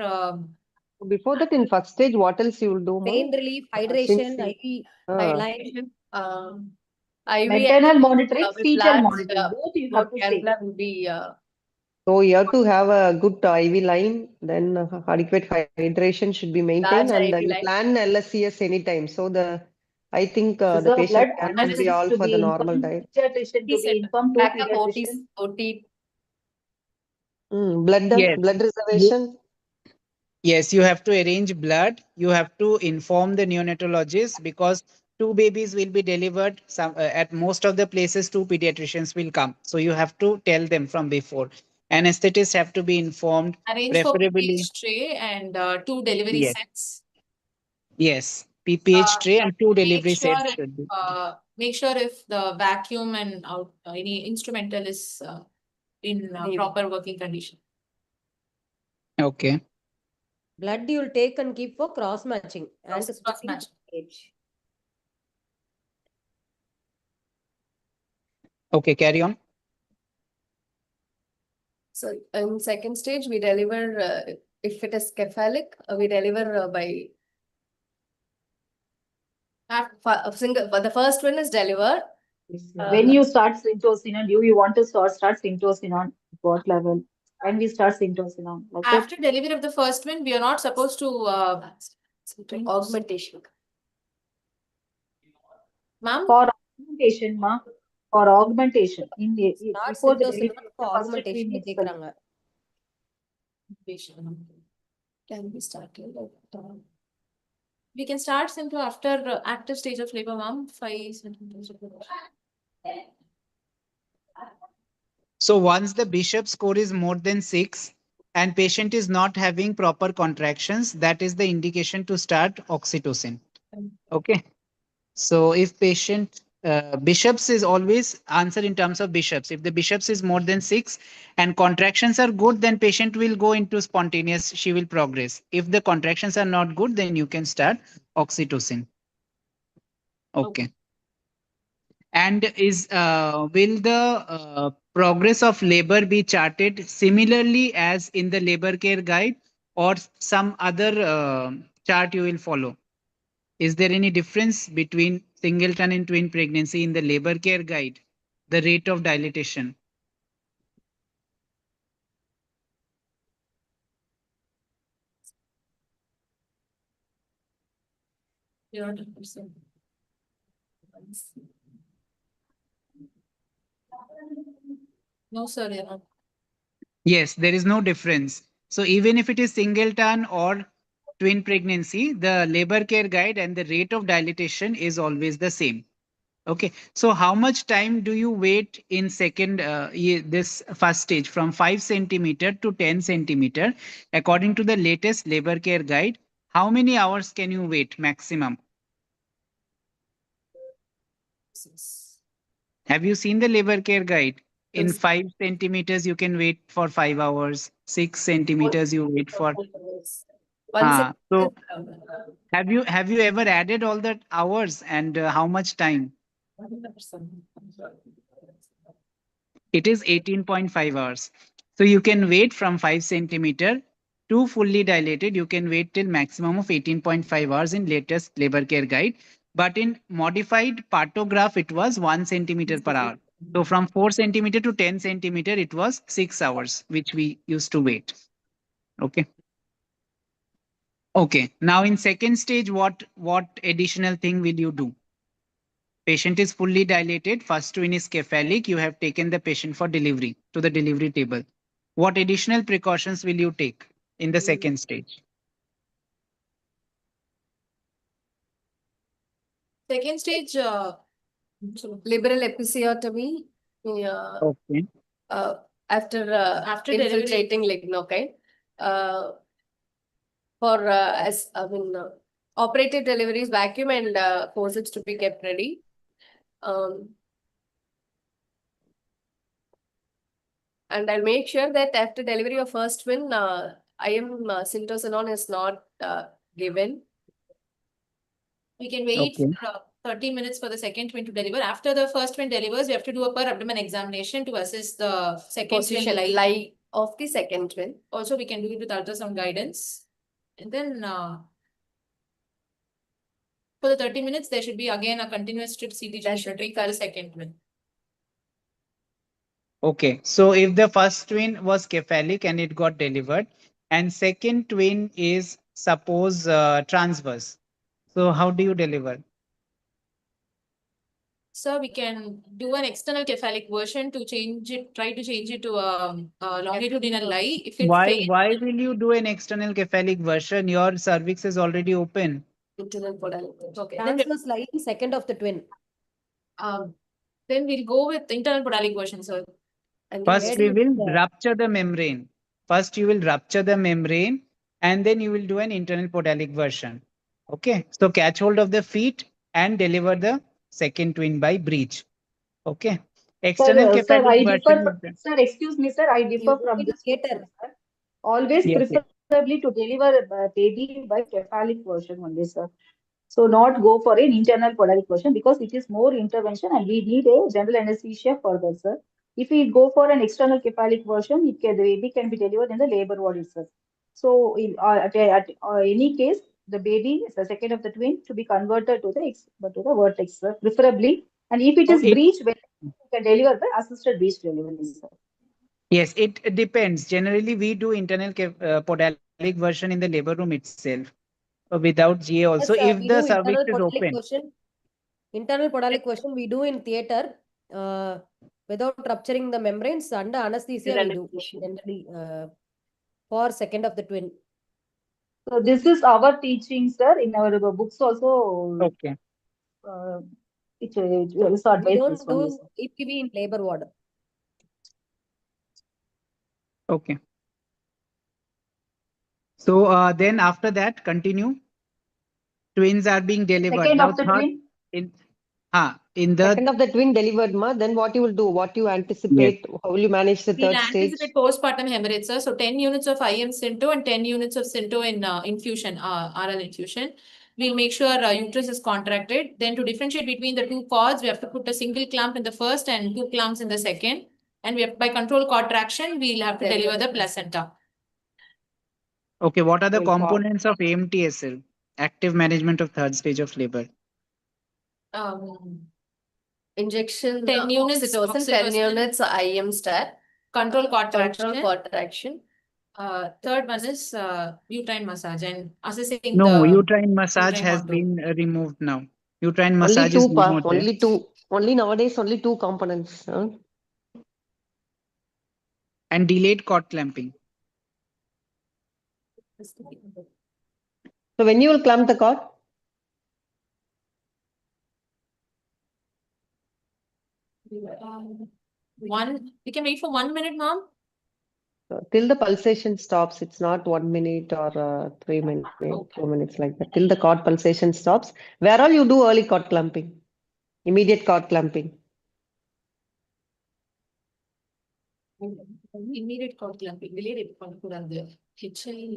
Before that, in first stage, what else you will do, Pain ma'am? relief, Since hydration, IV guideline. IV Maternal monitoring, with fetal labs, monitoring, both you have to say. cannula will be so you have to have a good IV line, then adequate hydration should be maintained, large and IV you line. plan LSCS anytime. So I think So the patient blood can be analysis all to for the be normal informed, diet. pediatrician to be informed to Backup pediatrician. OT. Yes. Blood reservation. Yes, you have to arrange blood. You have to inform the neonatologist because two babies will be delivered. At most of the places, two pediatricians will come. So you have to tell them from before. Anesthetists have to be informed, Arrange for preferably. PPH tray and 2 delivery Yes, sets. yes. PPH tray and 2 Make delivery sure sets should be. make sure if the vacuum and any instrumental is in proper working condition. Okay. Blood you will take and keep for cross matching and Cross-match. age. Okay, carry on. So in second stage, we deliver, if it is cephalic, we deliver by For the first one is delivered. When you start syntocinon, you want to start syntocinon at what level? When we start syntocinon, like that. After delivery of the first one, we are not supposed to Augmentation. ma'am. For augmentation, ma. For augmentation, Start before the syntocinon delivery of for the first augmentation trimester. கேக்குறாங்க. Can we start? We can start symptom after active stage of labor, ma'am. 5 centimeters. So once the Bishop score is more than 6 and patient is not having proper contractions, that is the indication to start oxytocin. Okay. So if patient Bishops is always answer in terms of Bishops. If the Bishops is more than 6 and contractions are good, then patient will go into spontaneous, she will progress. If the contractions are not good, then you can start oxytocin. Okay. And is will the progress of labor be charted similarly as in the labor care guide or some other chart you will follow? Is there any difference between singleton and twin pregnancy in the labor care guide? The rate of dilatation? No, sir. You're not. Yes, there is no difference. So even if it is singleton or twin pregnancy, the labor care guide and the rate of dilatation is always the same. Okay, so how much time do you wait in second this first stage from 5 centimeter to 10 centimeter according to the latest labor care guide? How many hours can you wait maximum? Have you seen the labor care guide? In 5 centimeters, you can wait for 5 hours. 6 centimeters, you wait for. So have you ever added all that hours and how much time? It is 18.5 hours. So you can wait from 5 centimeter to fully dilated. You can wait till maximum of 18.5 hours in latest labor care guide. But in modified partograph, it was 1 centimeter per hour. So from 4 centimeter to 10 centimeter, it was 6 hours, which we used to wait. Okay. Okay. Now in second stage, what additional thing will you do? Patient is fully dilated. First twin is cephalic. You have taken the patient for delivery to the delivery table. What additional precautions will you take in the second stage? Second stage, Liberal episiotomy. Yeah. Okay. After After delivery. infiltrating lignocaine. For operative deliveries, vacuum and forceps to be kept ready. And I'll make sure that after delivery of first twin, IM syntocinon is not given. We can wait Okay. for 30 minutes for the second twin to deliver. After the first twin delivers, we have to do a per abdomen examination to assess the second Position twin lie of the second twin. Also, we can do it with ultrasound guidance. And then for the 30 minutes, there should be again a continuous strip CT monitoring for the second twin. Okay. So if the first twin was cephalic and it got delivered, and second twin is suppose transverse. So how do you deliver? So we can do an external cephalic version to change it, try to change it to a longitudinal lie. If it fails, Why will you do an external cephalic version? Your cervix is already open. internal podal. Okay. Transverse lie second of the twin. Then we'll go with internal podalic version, sir. And First, we will rupture the membrane. First, you will rupture the membrane and then you will do an internal podalic version. Okay. So catch hold of the feet and deliver the second twin by breech. Okay. External Sir, cephalic I version. differ. Sir, excuse me, sir. I differ from this. Later. Sir. Always Yes, yes. preferably to deliver a baby by cephalic version only, sir. So not go for an internal podalic version because it is more intervention and we need a general anesthesia for that, sir. If we go for an external cephalic version, the baby can be delivered in the labor ward itself. So in, at any case, the baby, the second of the twin, to be converted to the vertex, sir, preferably. And if it So is breached, well, you can deliver by assisted breech delivery, sir. yes, it depends. Generally, we do internal podalic version in the labor room itself without GA also Yes, if we the do cervix internal is podalic open. version. Internal podalic version we do in theater without rupturing the membranes. Under anesthesia we do generally for second of the twin. So this is our teaching, sir. In our books also, Okay. it is advised We this don't only, do sir. EPV in labor ward. Okay. So then after that, continue. Twins are being delivered. Second Now of the third twin. in the Second of the twin delivered, ma. Then what you will do? What you anticipate? How will you manage the We'll third stage? anticipate postpartum hemorrhage, sir. So 10 units of IM Synto and 10 units of Synto in infusion, RL infusion. We'll make sure uterus is contracted. Then to differentiate between the two cords, we have to put a single clamp in the first and two clamps in the second. And we have, by control contraction, we'll have to deliver the placenta. Okay, what are the Will call. components of AMTSL? Active management of third stage of labor. Injection 10 units oxytocin, 10 oxytocin. units IM stat, Control contraction. control contraction. Third one is uterine massage and assessing No, the uterine massage uterine has contour. been removed now. Uterine Only massage two, is no pa. more there. Only two. Only nowadays, only two components. Huh? And delayed cord clamping. So when you will clamp the cord? We can wait for 1 minute, ma'am. Till the pulsation stops, it's not 1 minute or 3 minutes, 2 minutes like that. Till the cord pulsation stops. Where all you do early cord clamping? Immediate cord clamping. Immediate cord clamping. Delayed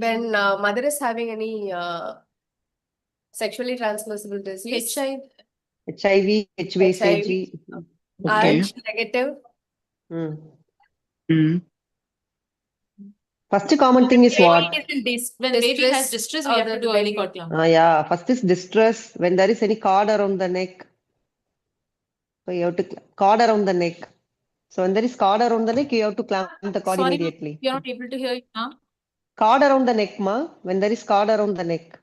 When mother is having any sexually transmissible disease, HIV, HVCG. Okay. Rh negative. First common thing is what? When baby has distress, we have to do early cord clamping. Yeah, first is distress. When there is any cord around the neck. So you have to cord around the neck. So when there is cord around the neck, you have to clamp the cord Sorry, immediately. you're not able to hear you now. Cord around the neck, ma. When there is cord around the neck.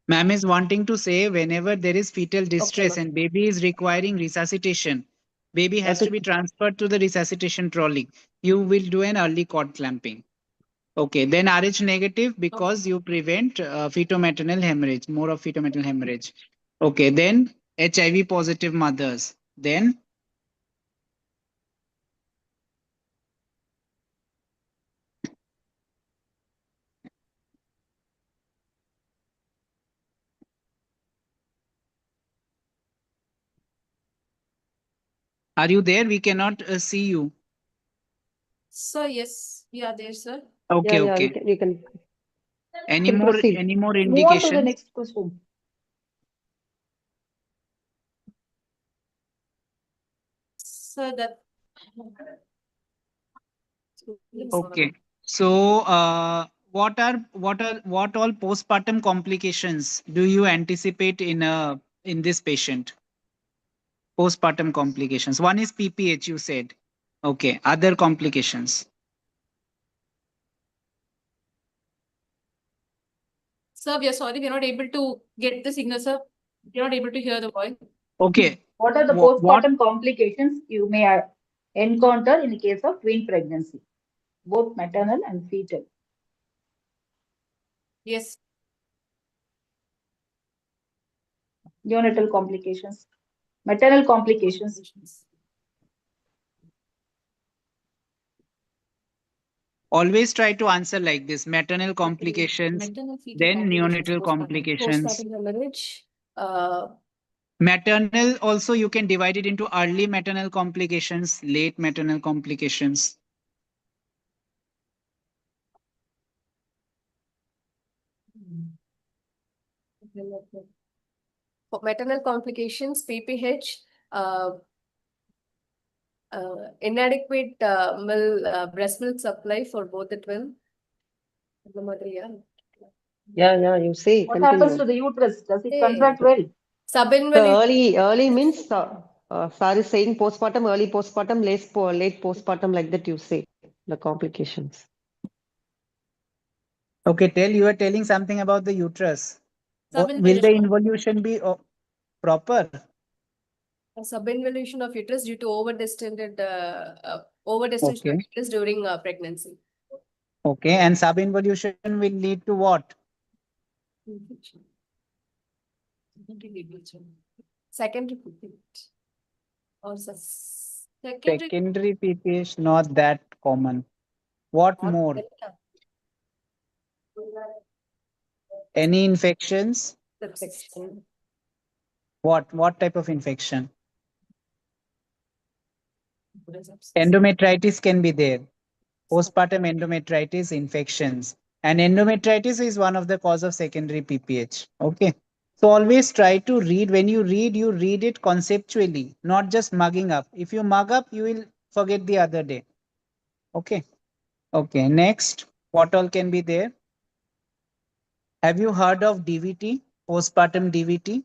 Ma'am is wanting to say whenever there is fetal distress and baby is requiring resuscitation, baby has to be transferred to the resuscitation trolley. You will do an early cord clamping. Okay, then RH negative because you prevent fetal-maternal hemorrhage, more of fetal-maternal hemorrhage. Okay, then HIV positive mothers. Then are you there? We cannot see you. Sir, yes, we are there, sir. Okay, Yeah, okay. you can Any more proceed. any more Move on to the indications? next question. Sir, that. Okay. So what all postpartum complications do you anticipate in this patient? Postpartum complications. One is PPH, you said. Okay. Other complications. Sir, we are sorry, we are not able to get the signal, sir. We are not able to hear the voice. Okay. What are the postpartum complications you may encounter in the case of twin pregnancy, both maternal and fetal? Yes. Neonatal complications, maternal complications. Always try to answer like this: maternal complications, then neonatal complications. Postpartum hemorrhage. Maternal also you can divide it into early maternal complications, late maternal complications. For maternal complications, PPH, inadequate breast milk supply for both the twin. The mother, yeah. Yeah, you say, What happens to continue. the uterus? Does it Hey. contract well? So early means, sir is saying postpartum, early postpartum, late postpartum, like that you say, the complications. Okay, you are telling something about the uterus. Will the Subinvolution. involution be proper? A subinvolution of uterus due to overdistended overdistension of Okay. uterus during pregnancy. Okay, and subinvolution will lead to what? Secondary PPH. Or secondary Secondary PPH, not that common. What more? Any infections? infection. What type of infection? Endometritis can be there. Postpartum endometritis infections. And endometritis is one of the cause of secondary PPH. Okay. So always try to read. When you read it conceptually, not just mugging up. If you mug up, you will forget the other day. Okay. Okay. Next, what all can be there? Have you heard of DVT, postpartum DVT,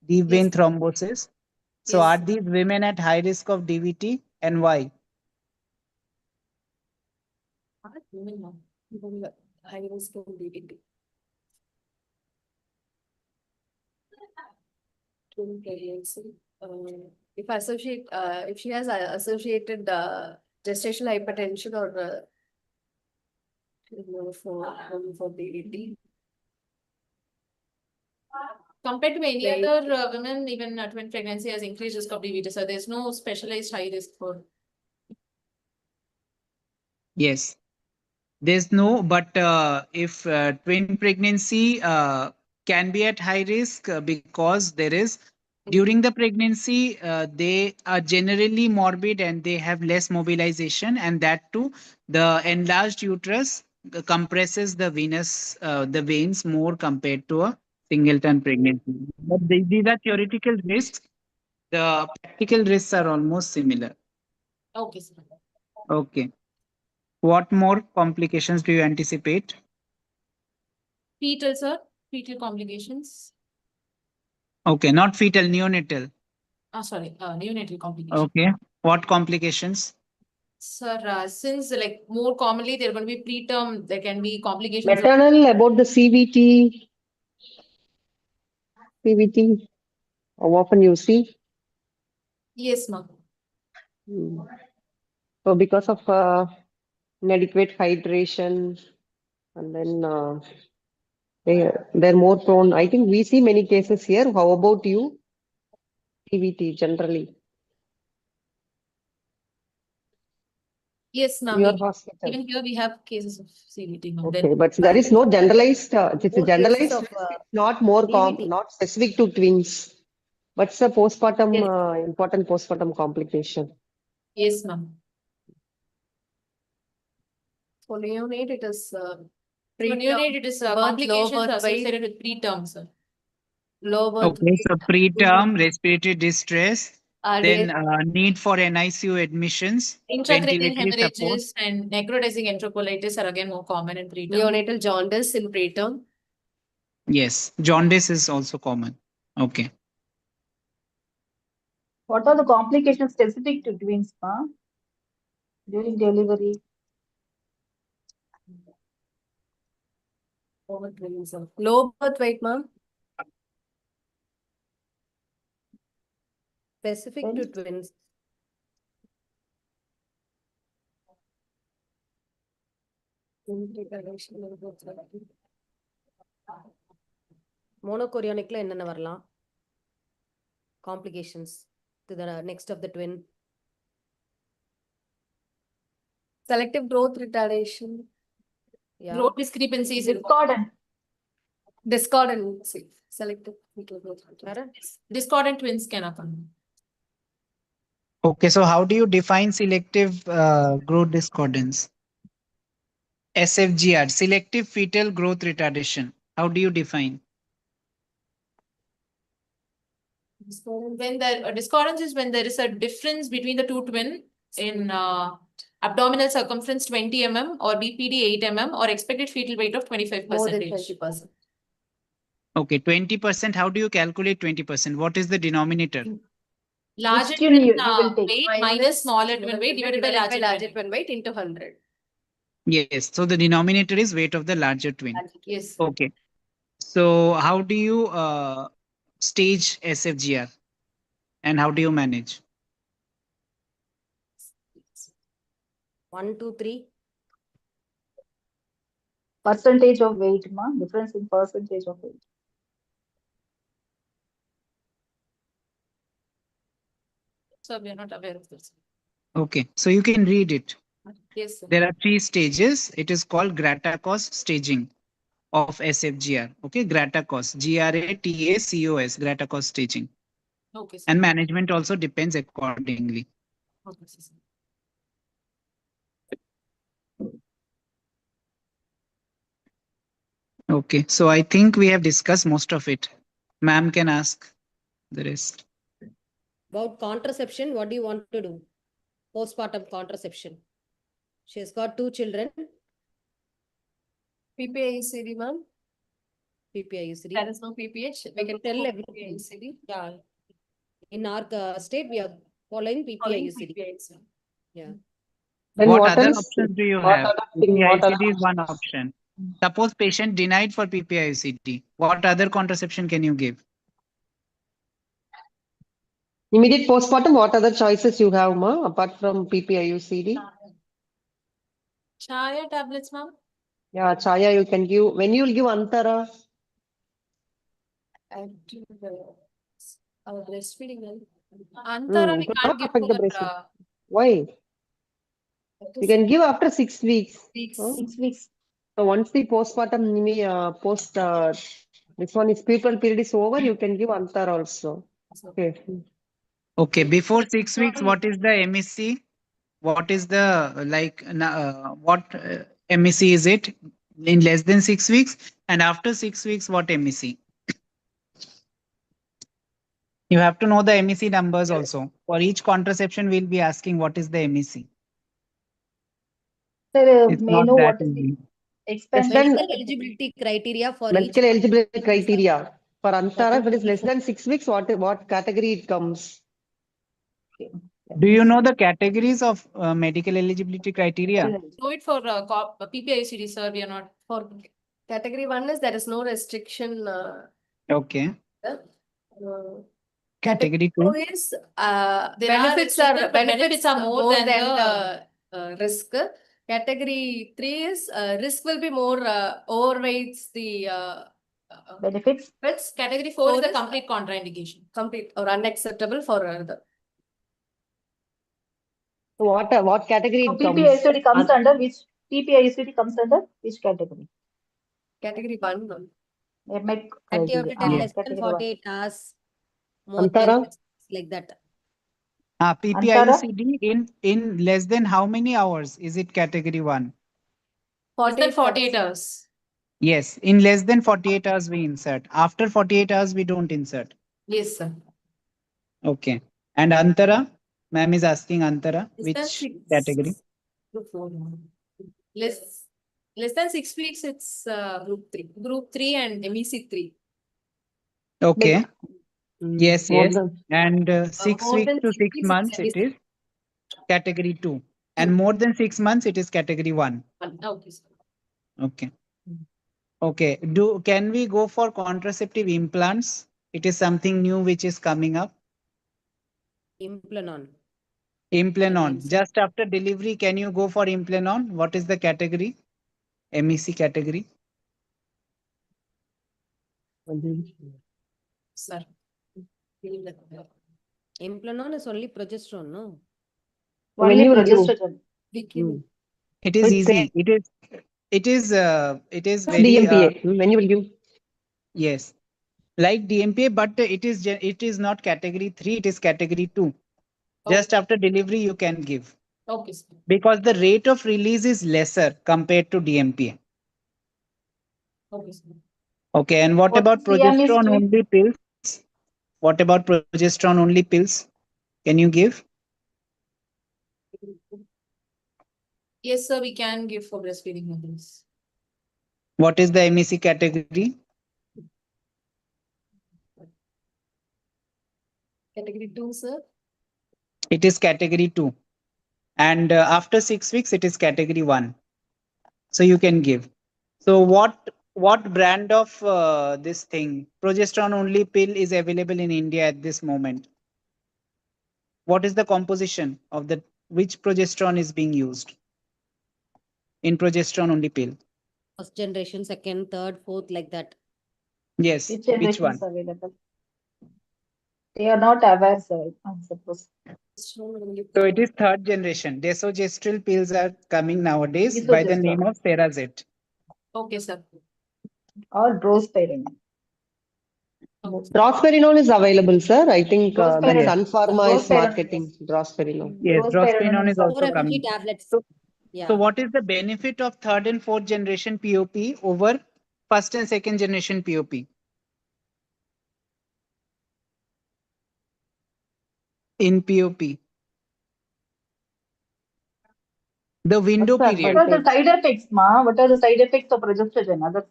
deep vein thrombosis? So Yes. are these women at high risk of DVT and why? High risk of DVT. During pregnancy. If she has associated gestational hypertension or for DVT. Compared to any other women, even twin pregnancy has increased risk of DVT. So there's no specialized high risk for. Yes. There's no, but if twin pregnancy can be at high risk because there is during the pregnancy, they are generally morbid and they have less mobilization, and that too, the enlarged uterus compresses the the veins more compared to a singleton pregnancy. But these are theoretical risks. The practical risks are almost similar. Okay, sir. Okay. What more complications do you anticipate? Fetal, sir. Fetal complications. Okay, not fetal, neonatal. Sorry, neonatal complications. Okay. What complications? Sir, since like more commonly there are going to be preterm, there can be complications. Maternal, about the CVT, how often you see? Yes, ma'am. So because of inadequate hydration, and then they're more prone. I think we see many cases here. How about you? CVT generally. Yes, ma'am. Your hospital. Even here we have cases of CVT, ma'am. Okay, but there is no generalized. It's a More cases generalized. of, It's not more DVT. not specific to twins. What's the postpartum important postpartum complication? Yes, ma'am. For neonate, it is For neonate, it is complications associated with preterm, sir. low birth Okay, weight. so preterm, respiratory distress, then RDS. need for NICU admissions, Intracranial ventilatory support. hemorrhages and necrotizing enterocolitis are again more common in preterm. Neonatal jaundice in preterm. Yes, jaundice is also common. Okay. What are the complications specific to twins, during delivery? Low birth weight, ma'am. Specific to twins. மோனோகோரியானிக்ல என்னென்ன வரலாம்? Complications to the next of the twin. Selective growth retardation. Yeah. Growth discrepancies. Discordancy. Selective fetal growth retardation. Discordant twins can occur. Okay, so how do you define selective growth discordance? SFGR, selective fetal growth retardation. How do you define? When the discordance is when there is a difference between the two twins in abdominal circumference 20 mm or BPD 8 mm or expected fetal weight of 25%. More than 20%. Okay, 20%. How do you calculate 20%? What is the denominator? Larger Which tune you will twin take? weight minus smaller twin weight divided by larger twin weight. Into 100. Yes. So the denominator is weight of the larger twin. Yes. Okay. So how do you stage SFGR and how do you manage? 1, 2, 3. Percentage of weight, ma? Difference in percentage of weight. So we are not aware of this. Okay. So you can read it. Yes, sir. There are 3 stages. It is called Gratakos staging of SFGR. Okay. Gratakos. GRATACOS. Gratakos staging. Okay, sir. And management also depends accordingly. Okay, sir. Okay. So I think we have discussed most of it. Ma'am can ask the rest. About contraception, what do you want to do? Postpartum contraception. She has got 2 children. PPICD, ma'am. PPIUCD. There is no PPH. We can Tell tell everything. PPICD. Yeah. In our state, we are following PPIUCD. Yeah. Then What what other else? options do you What have? other thing? What other PPICD is one option. Suppose patient denied for PPICD. What other contraception can you give? Immediate postpartum, what other choices you have, ma, apart from PPIUCD? Chaya tablets, ma'am. Yeah, Chaya you can give. When you will give Antara? And our breastfeeding. Antara we It will can't not give affect the for breastfeeding. Why? You can give after 6 weeks. weeks. Huh? 6 weeks. So once the postpartum, this one is pubertal period is over, you can give Antara also. Okay. Okay, before 6 weeks, what is the MEC? What is the what MEC is it? In less than 6 weeks, and after 6 weeks, what MEC? You have to know the MEC numbers also. For each contraception, we'll be asking what is the MEC. Sir, It's may I not know that what is the easy. expense? Then Medical eligibility criteria for each. medical eligibility criteria. For Antara, if it is less Applicable than 6 weeks, what category it comes? Do you know the categories of medical eligibility criteria? Do it for PPICD, sir. We are not. For category 1 is there is no restriction. Okay. Uh, Category 2. 2 is There benefits are are restricted, but benefits are more than the risk. Category 3 is risk will be more overweights the Benefits? benefits. Category 4 is the is, complete contraindication. complete or unacceptable for the What category So it comes? PPICD comes under which? PPICD comes under which category? category 1. MAC that you have to tell criteria. less than Category 1. 48 hours. More than Antara? 6, like that. PPIUCD in less than how many hours is it category 1? Less than 48 hours. Yes, in less than 48 hours we insert. After 48 hours we don't insert. Yes, sir. Okay. And Antara? Ma'am is asking Antara, Less than which 6. category? Group 4. Less than 6 weeks, it's group 3. Group 3 and MEC 3. Okay. Yes, More yes. than And 6 More weeks than to 6 6 weeks, months it it's is category 2. And more than 6 months it is category 1. Okay, sir. Okay. Okay. Can we go for contraceptive implants? It is something new which is coming up. Implanon. Implanon. Just after delivery, can you go for Implanon? What is the category? MEC category? Sir. Implanon is only progesterone, no? when Only you will give? progesterone. It is With easy. It is very DMPA. When you will give? yes, like DMPA, but it is not category 3. It is category 2. Just after delivery, you can give Okay, sir. because the rate of release is lesser compared to DMPA. Okay, sir. Okay, and what What about CM is progesterone doing? only pills? What about progesterone only pills? Can you give? Yes, sir, we can give for breastfeeding mothers. What is the MEC category? Category 2, sir. It is category 2. And after 6 weeks, it is category 1. So you can give. So what brand of this thing, progesterone only pill, is available in India at this moment? What is the composition of the, which progesterone is being used in progesterone only pill? First generation, second, third, fourth, like that. Yes, Which which generation one? is available? They are not aware, sir, I suppose. So it is third generation. Desogestrel pills are coming nowadays by the name Desogestrel of Cerazette. Okay, sir. or drospirenol. Drosperinol is available, sir. I think that Drospirenol. Sun Pharma is Drospirenol, marketing yes. drosperinol. Yes, drosperinol is 4 also mg coming. tablets. So Yeah. what is the benefit of third and fourth generation POP over first and second generation POP? In POP, the window What's the period. What are the side effects, ma? What are the side effects of progesterone? Other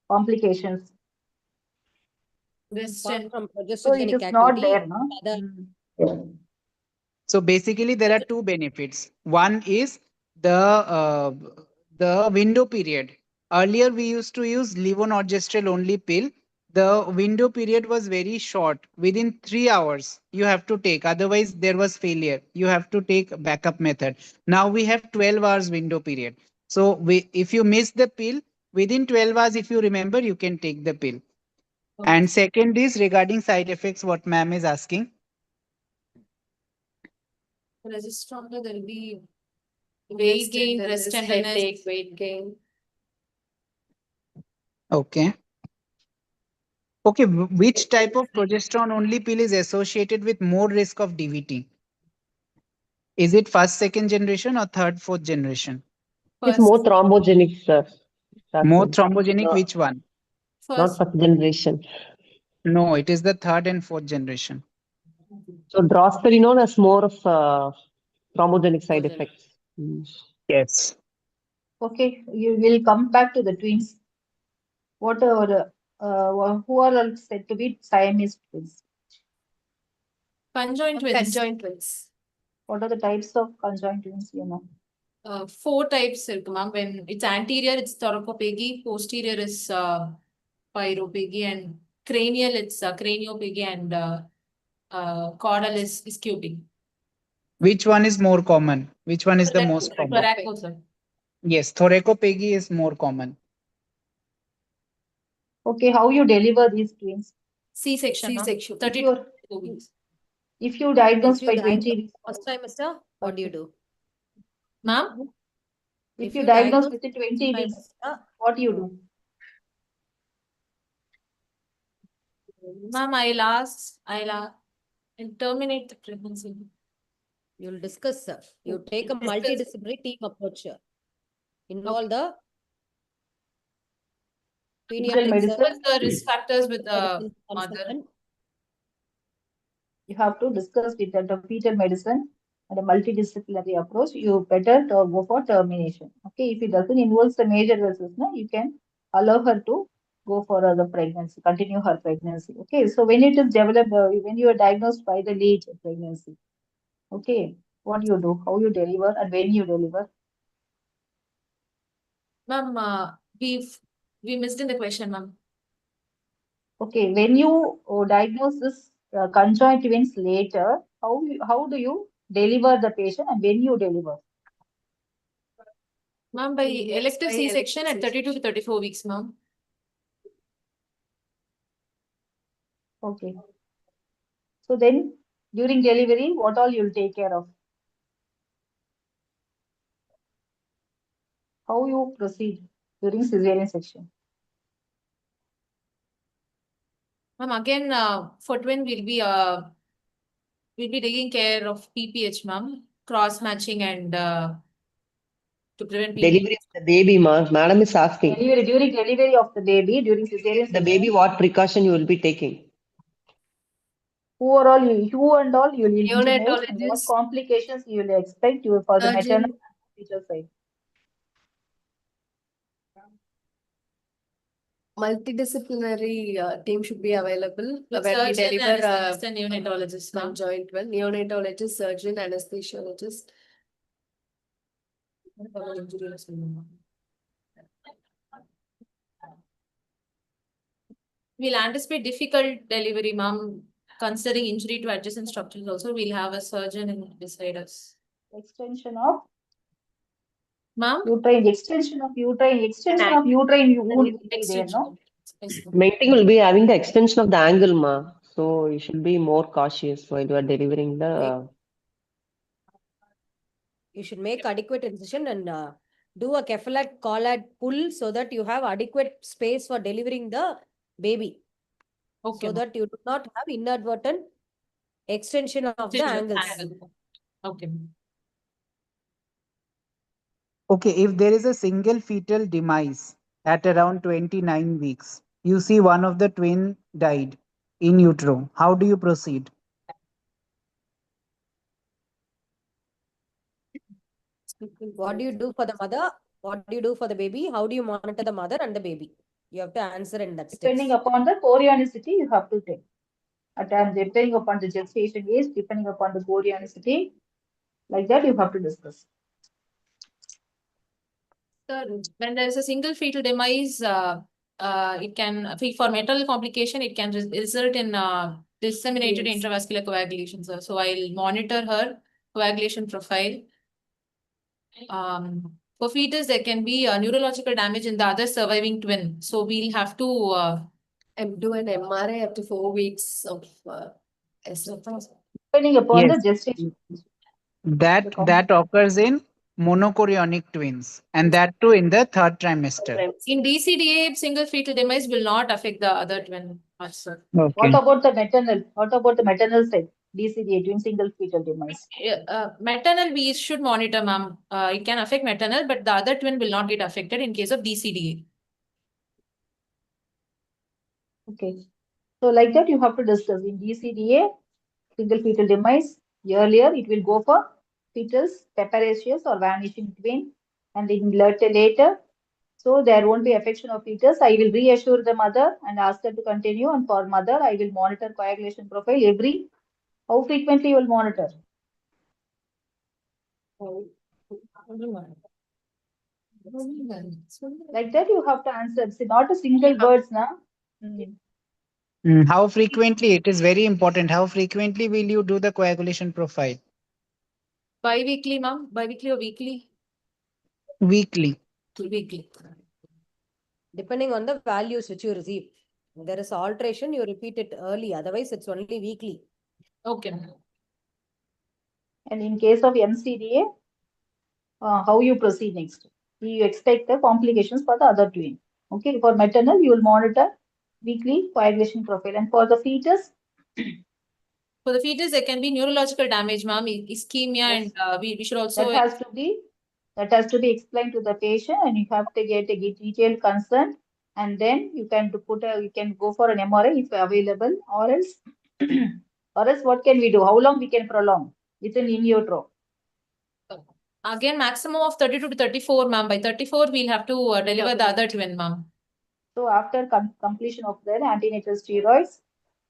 complications? Apart from So it progestogenic is not activity, there, no? other So basically, there are two benefits. One is the window period. Earlier, we used to use levonorgestrel only pill. The window period was very short. Within 3 hours, you have to take. Otherwise, there was failure. You have to take backup method. Now we have 12 hours window period. So if you miss the pill, within 12 hours, if you remember, you can take the pill. And second is regarding side effects, what ma'am is asking. Progesterone, there will be weight gain, breast tenderness, headache, weight gain. Okay. Okay, which type of progesterone only pill is associated with more risk of DVT? Is it first, second generation or third, fourth generation? It's First, more thrombogenic, sir. That More one. thrombogenic, No, which one? not first, first generation. No, it is the third and fourth generation. So drosperinol has more of thrombogenic side Thrombogenic. effects. Mm. Yes. Okay, you will come back to the twins. What are who are all said to be Siamese twins? conjoined twins. Conjoined twins. What are the types of conjoined twins? You know, 4 types இருக்கு ma'am. When it's anterior, it's thoracophagy. Posterior is pyrophagy, and cranial, it's craniophagy, and caudal is cuping. Which one is more common? Which one is the most common? Thoraco, sir. Yes, thoracophagy is more common. okay, how you deliver these twins? C-section, ma'am. C-section. 32 weeks. If you diagnose If you by 20 diagnose weeks, first trimester, what do you do? Ma'am? if you diagnose within 20 weeks, trimester, what do you do? Ma'am, I'll terminate the pregnancy. you'll discuss, sir. You take a multidisciplinary team approach here. Involve the pediatric medicine. What's the risk factors with the medicine mother? consultant. You have to discuss with the fetal medicine and a multidisciplinary approach. You better to go for termination. Okay, if it doesn't involve the major vessels, no, you can allow her to go for the pregnancy, continue her pregnancy. Okay, so when it is developed, when you are diagnosed by the late pregnancy, okay, what you do, how you deliver, and when you deliver. Ma'am, we missed in the question, ma'am. Okay, when you diagnose this conjoined twins later, how do you deliver the patient and when you deliver? Ma'am, by elective C-section at 32 to 34 weeks, ma'am. Okay. So then during delivery, what all you'll take care of? How you proceed during cesarean section? Ma'am, again, for twin, we'll be taking care of PPH, ma'am, cross-matching and to prevent PPH. Delivery of the baby, madam is asking. During delivery of the baby, during cesarean The section, baby, what precaution you will be taking? who and all you will intimate, and what Neonatologist. complications you will expect for the Surgeon. maternal and fetal side. Multidisciplinary team should be available With where we surgeon, deliver anesthesiologist and neonatologist, ma'am. conjoint well, neonatologist, surgeon, anesthesiologist. We'll anticipate difficult delivery, ma'am. Considering injury to adjacent structures also, we'll have a surgeon in beside us. Extension of Ma'am? uterine, extension of uterine wound will be there, no? Mating will be having the extension of the angle, ma. So you should be more cautious while you are delivering the. You should make adequate incision and do a cephalad collad pull so that you have adequate space for delivering the baby. Okay, So that you do not have inadvertent extension of the angles. Okay. Okay, if there is a single fetal demise at around 29 weeks, you see one of the twin died in utero, how do you proceed? What do you do for the mother? What do you do for the baby? How do you monitor the mother and the baby? You have to answer in that Depending steps. upon the chorionicity, you have to take. And depending upon the gestation age, depending upon the chorionicity, like that you have to discuss. Sir, when there is a single fetal demise, it can, for metal complication, it can result in disseminated Yes. intravascular coagulation, sir. So I'll monitor her coagulation profile. For fetus, there can be neurological damage in the other surviving twin. So we'll have to Do an MRI up to 4 weeks of Depending upon the Yes, gestation. that occurs in monochorionic twins, and that too in the third trimester. in DCDA, single fetal demise will not affect the other twin much, sir. What Okay. about the maternal? What about the maternal side? DCDA, twin single fetal demise. Maternal, we should monitor, ma'am. It can affect maternal, but the other twin will not get affected in case of DCDA. Okay. So like that you have to discuss in DCDA, single fetal demise. Earlier it will go for fetus, preparacious or vanishing twin. And in later, so there won't be affection of fetus. I will reassure the mother and ask her to continue. And for mother, I will monitor coagulation profile how frequently you will monitor? Like that you have to answer. See, not a single words now. How frequently? It is very important. How frequently will you do the coagulation profile? Bi-weekly, ma'am? Bi-weekly or weekly? Weekly. Weekly. Depending on the values which you receive. If there is alteration, you repeat it early. Otherwise, it's only weekly. Okay. And in case of MCDA, how you proceed next? You expect the complications for the other twin. Okay, for maternal, you will monitor weekly coagulation profile. And for the fetus? For the fetus, there can be neurological damage, ma'am, ischemia, Yes. and we should also. That has to be explained to the patient, and you have to get a detailed consent, and then you can go for an MRI if available, or else what can we do? How long we can prolong within in utero? Again, maximum of 32 to 34, ma'am. By 34, we'll have to deliver the other twin, ma'am. So after completion of the antenatal steroids,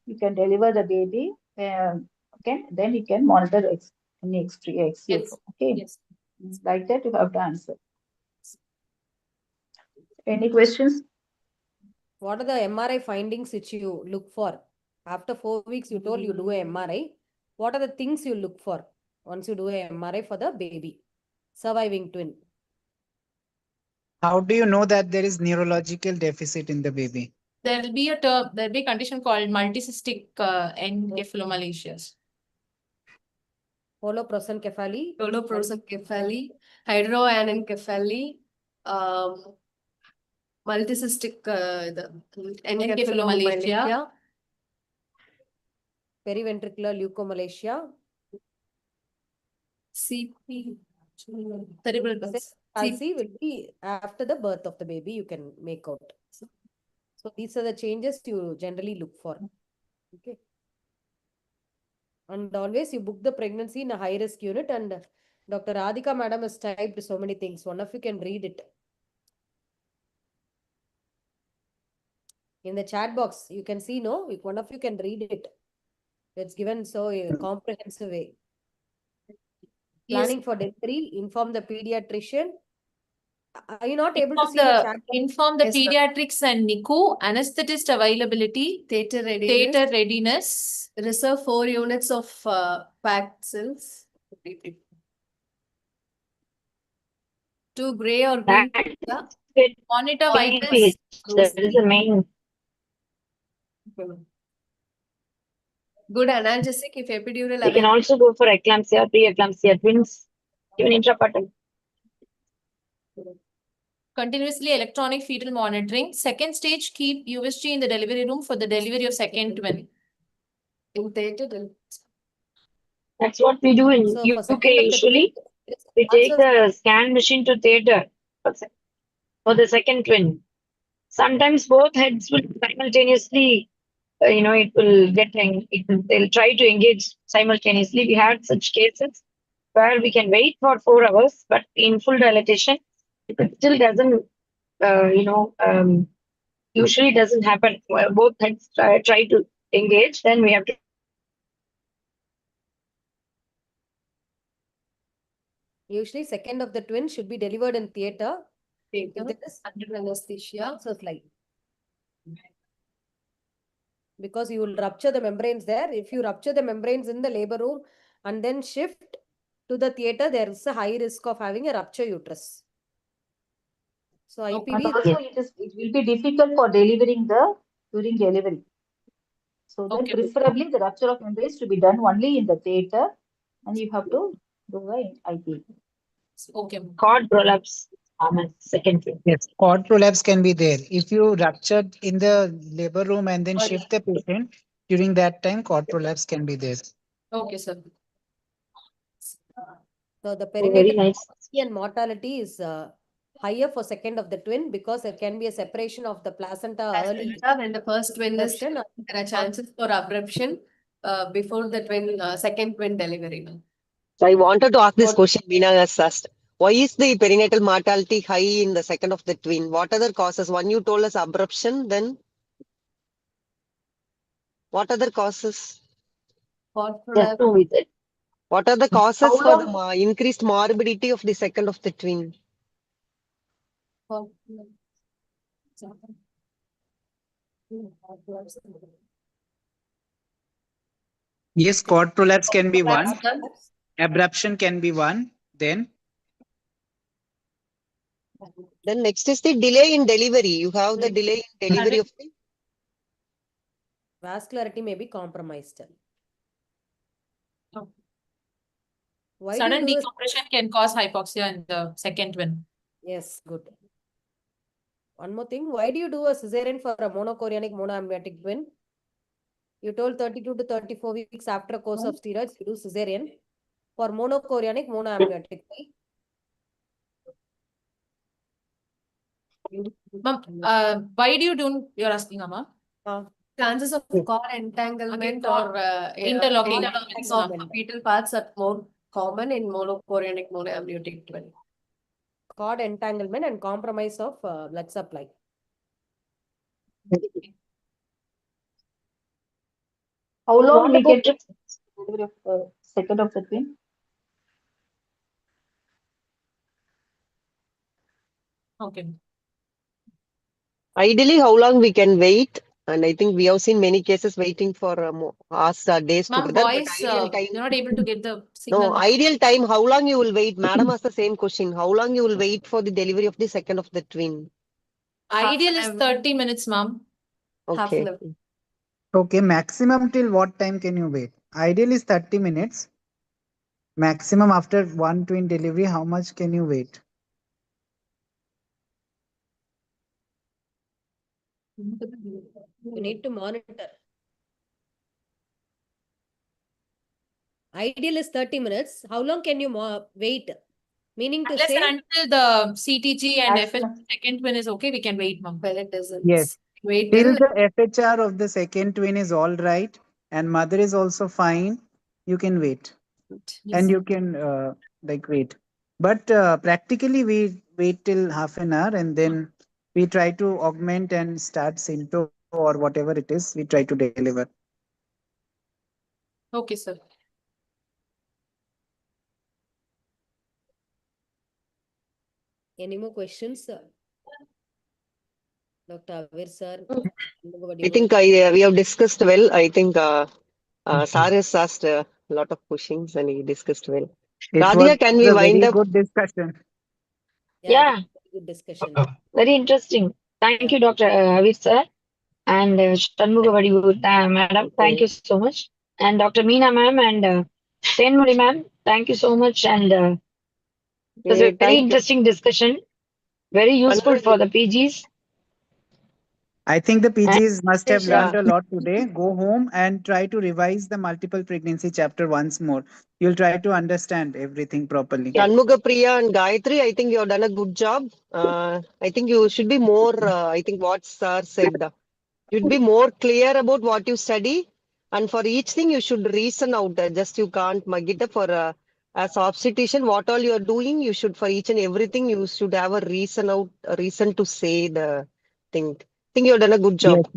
you can deliver the baby. Okay, then you can monitor ex utero. Okay, Yes. like that you have to answer. Any questions? What are the MRI findings which you look for? After 4 weeks, you told you do a MRI. What are the things you look for once you do a MRI for the baby, surviving twin? How do you know that there is neurological deficit in the baby? There'll be a condition called multicystic encephalomalacia. Holoprosencephaly. holoprosencephaly, hydroanencephaly, multicystic encephalomalacia, Periventricular leukomalacia. CP. Cerebral palsy will be after the birth of the baby, you can make out. So these are the changes you generally look for. Okay. And always you book the pregnancy in a high risk unit, and Dr. Radhika madam has typed so many things. One of you can read it. In the chat box, you can see, no? If one of you can read it. It's given so comprehensive way. Yes. Planning for delivery, inform the pediatrician. Are you not able to see the chat box? Inform the Yes, ma'am. pediatrics and NICU, anesthetist availability, Theatre readiness. theater readiness. Reserve 4 units of packed cells. 2 gray or green. That Monitor is vitals. that is the main. Good analgesic if epidural They can available. also go for eclampsia, pre-eclampsia, twins, even intrapartum. Continuously electronic fetal monitoring. Second stage, keep USG in the delivery room for the delivery of second twin. In theatre. That's what we do in So for UK second of the usually. twin, We take also the scan machine to theater for the second twin. Sometimes both heads will simultaneously, it will they'll try to engage simultaneously. We had such cases where we can wait for 4 hours, but in full dilatation, if it still doesn't, usually doesn't happen. Both heads try to engage, then we have to. usually second of the twin should be delivered in theater. If Theatre. there is Under anesthesia. also slide. Because you will rupture the membranes there. If you rupture the membranes in the labor room and then shift to the theater, there is a high risk of having a rupture uterus. So And IPV, also it will be difficult for delivering during delivery. So then Okay. preferably the rupture of membranes to be done only in the theater, and you have to do the IPV. Okay. Cord prolapse. Second twin. Yes, cord prolapse can be there. If you ruptured in the labor room and then shift the patient, during that time, cord prolapse can be there. Okay, sir. so the Very perinatal nice. mortality and mortality is higher for second of the twin because there can be a separation of the placenta early. When the first twin is, Abruption. there are chances for abruption before the twin, second twin delivery. So I wanted to ask this question Meena has asked. Why is the perinatal mortality high in the second of the twin? What other causes? One you told us abruption, then what other causes? Just go with it. What are the causes How for the long? increased morbidity of the second of the twin? Yes, cord prolapse can be one. Prolapse. Abruption can be one. Then Next is the delay in delivery. You have the delay in delivery of the Vascularity may be compromised. Oh. Why do Sudden you do this? decompression can cause hypoxia in the second twin. Yes, good. One more thing. Why do you do a cesarean for a monochorionic monoamniotic twin? You told 32 to 34 weeks after a course of steroids, you do cesarean for monochorionic monoamniotic. Ma'am, why do you do, you're asking, Amma? Chances of cord entanglement or interlocking of fetal parts are more common in monochorionic monoamniotic twin. Cord entanglement and compromise of blood supply. How long we What can about delivery of second of the twin? Okay. ideally how long we can wait? And I think we have seen many cases waiting for hours or days Ma'am, together. But voice, ideal time. you're not able to get the signal. No, ideal time. How long you will wait? Madam asked the same question. How long you will wait for the delivery of the second of the twin? Ideal is 30 minutes, ma'am. Half an Okay. hour. okay, maximum till what time can you wait? Ideal is 30 minutes. Maximum after one twin delivery, how much can you wait? You need to monitor. Ideal is 30 minutes. How long can you wait? Meaning to Unless say, and until the CTG and FH Maximum. second twin is okay, we can wait, ma'am. Well, it doesn't. Yes. Wait Till till the FHR of the second twin is all right and mother is also fine, you can wait. And you can wait. But practically we wait till half an hour and then we try to augment and start symptoms or whatever it is, we try to deliver. Okay, sir. Any more questions? Dr. Avir sir? I think we have discussed well. I think Sar has asked a lot of questions and he discussed well. It was Radhika, can we a wind very up? good discussion. Yeah, Yeah. good discussion. Very interesting. Thank Yeah. you, Dr. Avir sir and Shanmugavadi madam. Thank you so much. And Dr. Meena ma'am and Senmuri ma'am. Thank you so much. And it was a very Thank you. interesting discussion. Very useful for the PGs. I think the PGs must have Yeah. learned a lot today. Go home and try to revise the multiple pregnancy chapter once more. You'll try to understand everything properly. Shanmuga Priya and Gayatri, I think you have done a good job. I think you should be more, I think what Sir said, you'd be more clear about what you study. And for each thing, you should reason out. Just you can't mug it up for as obstetrician, what all you are doing, you should, for each and everything, you should have a reason out, a reason to say the thing. I think you have done a good Yes, job.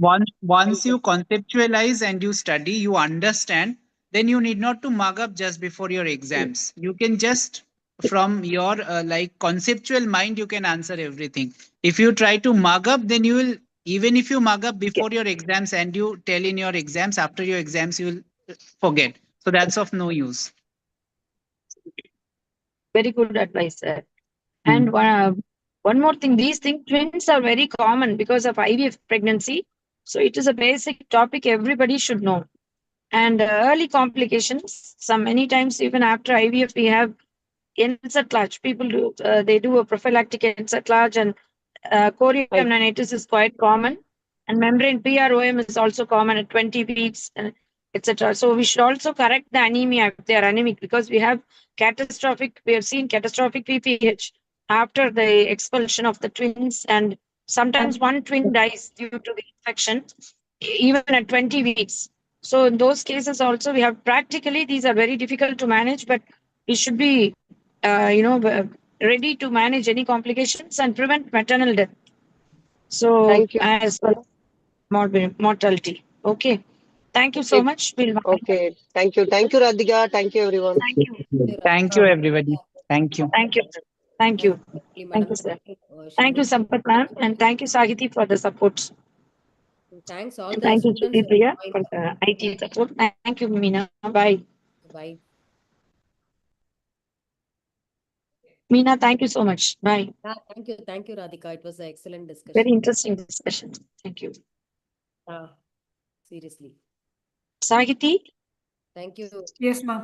once you conceptualize and you study, you understand, then you need not to mug up just before your exams. You can just from your like conceptual mind, you can answer everything. If you try to mug up, then you will, even if you mug up before your exams and you tell in your exams, after your exams, you will forget. So that's of no use. Very good advice, sir. And one more thing, these things, twins are very common because of IVF pregnancy. So it is a basic topic everybody should know. And early complications, some many times even after IVF, we have encephalitis. People do, they do a prophylactic encephalitis and choriamnitis is quite common. And membrane PROM is also common at 20 weeks, etc. So we should also correct the anemia if they are anemic because we have seen catastrophic PPH after the expulsion of the twins. And sometimes one twin dies due to the infection, even at 20 weeks. So in those cases also, we have practically, these are very difficult to manage, but we should be, ready to manage any complications and prevent maternal death. So Thank you. as well as mortality. Okay. Thank you so Okay. much. We'll Okay. Thank you. Thank you, Radhika. Thank you, everyone. Thank you. Thank you, everybody. Thank you. Thank you. Thank you. Thank you, sir. Thank you, Sampath ma'am, and thank you, Sagiti, for the support. Thanks all And the thank you, students. Shruti Priya, for the IT support. Thank you, Meena. Bye. Bye. Meena, thank you so much. Bye. Yeah, thank you, Radhika. It was an excellent discussion. Very interesting discussion. Thank you. Seriously. Sagiti? Thank you. Yes, ma'am.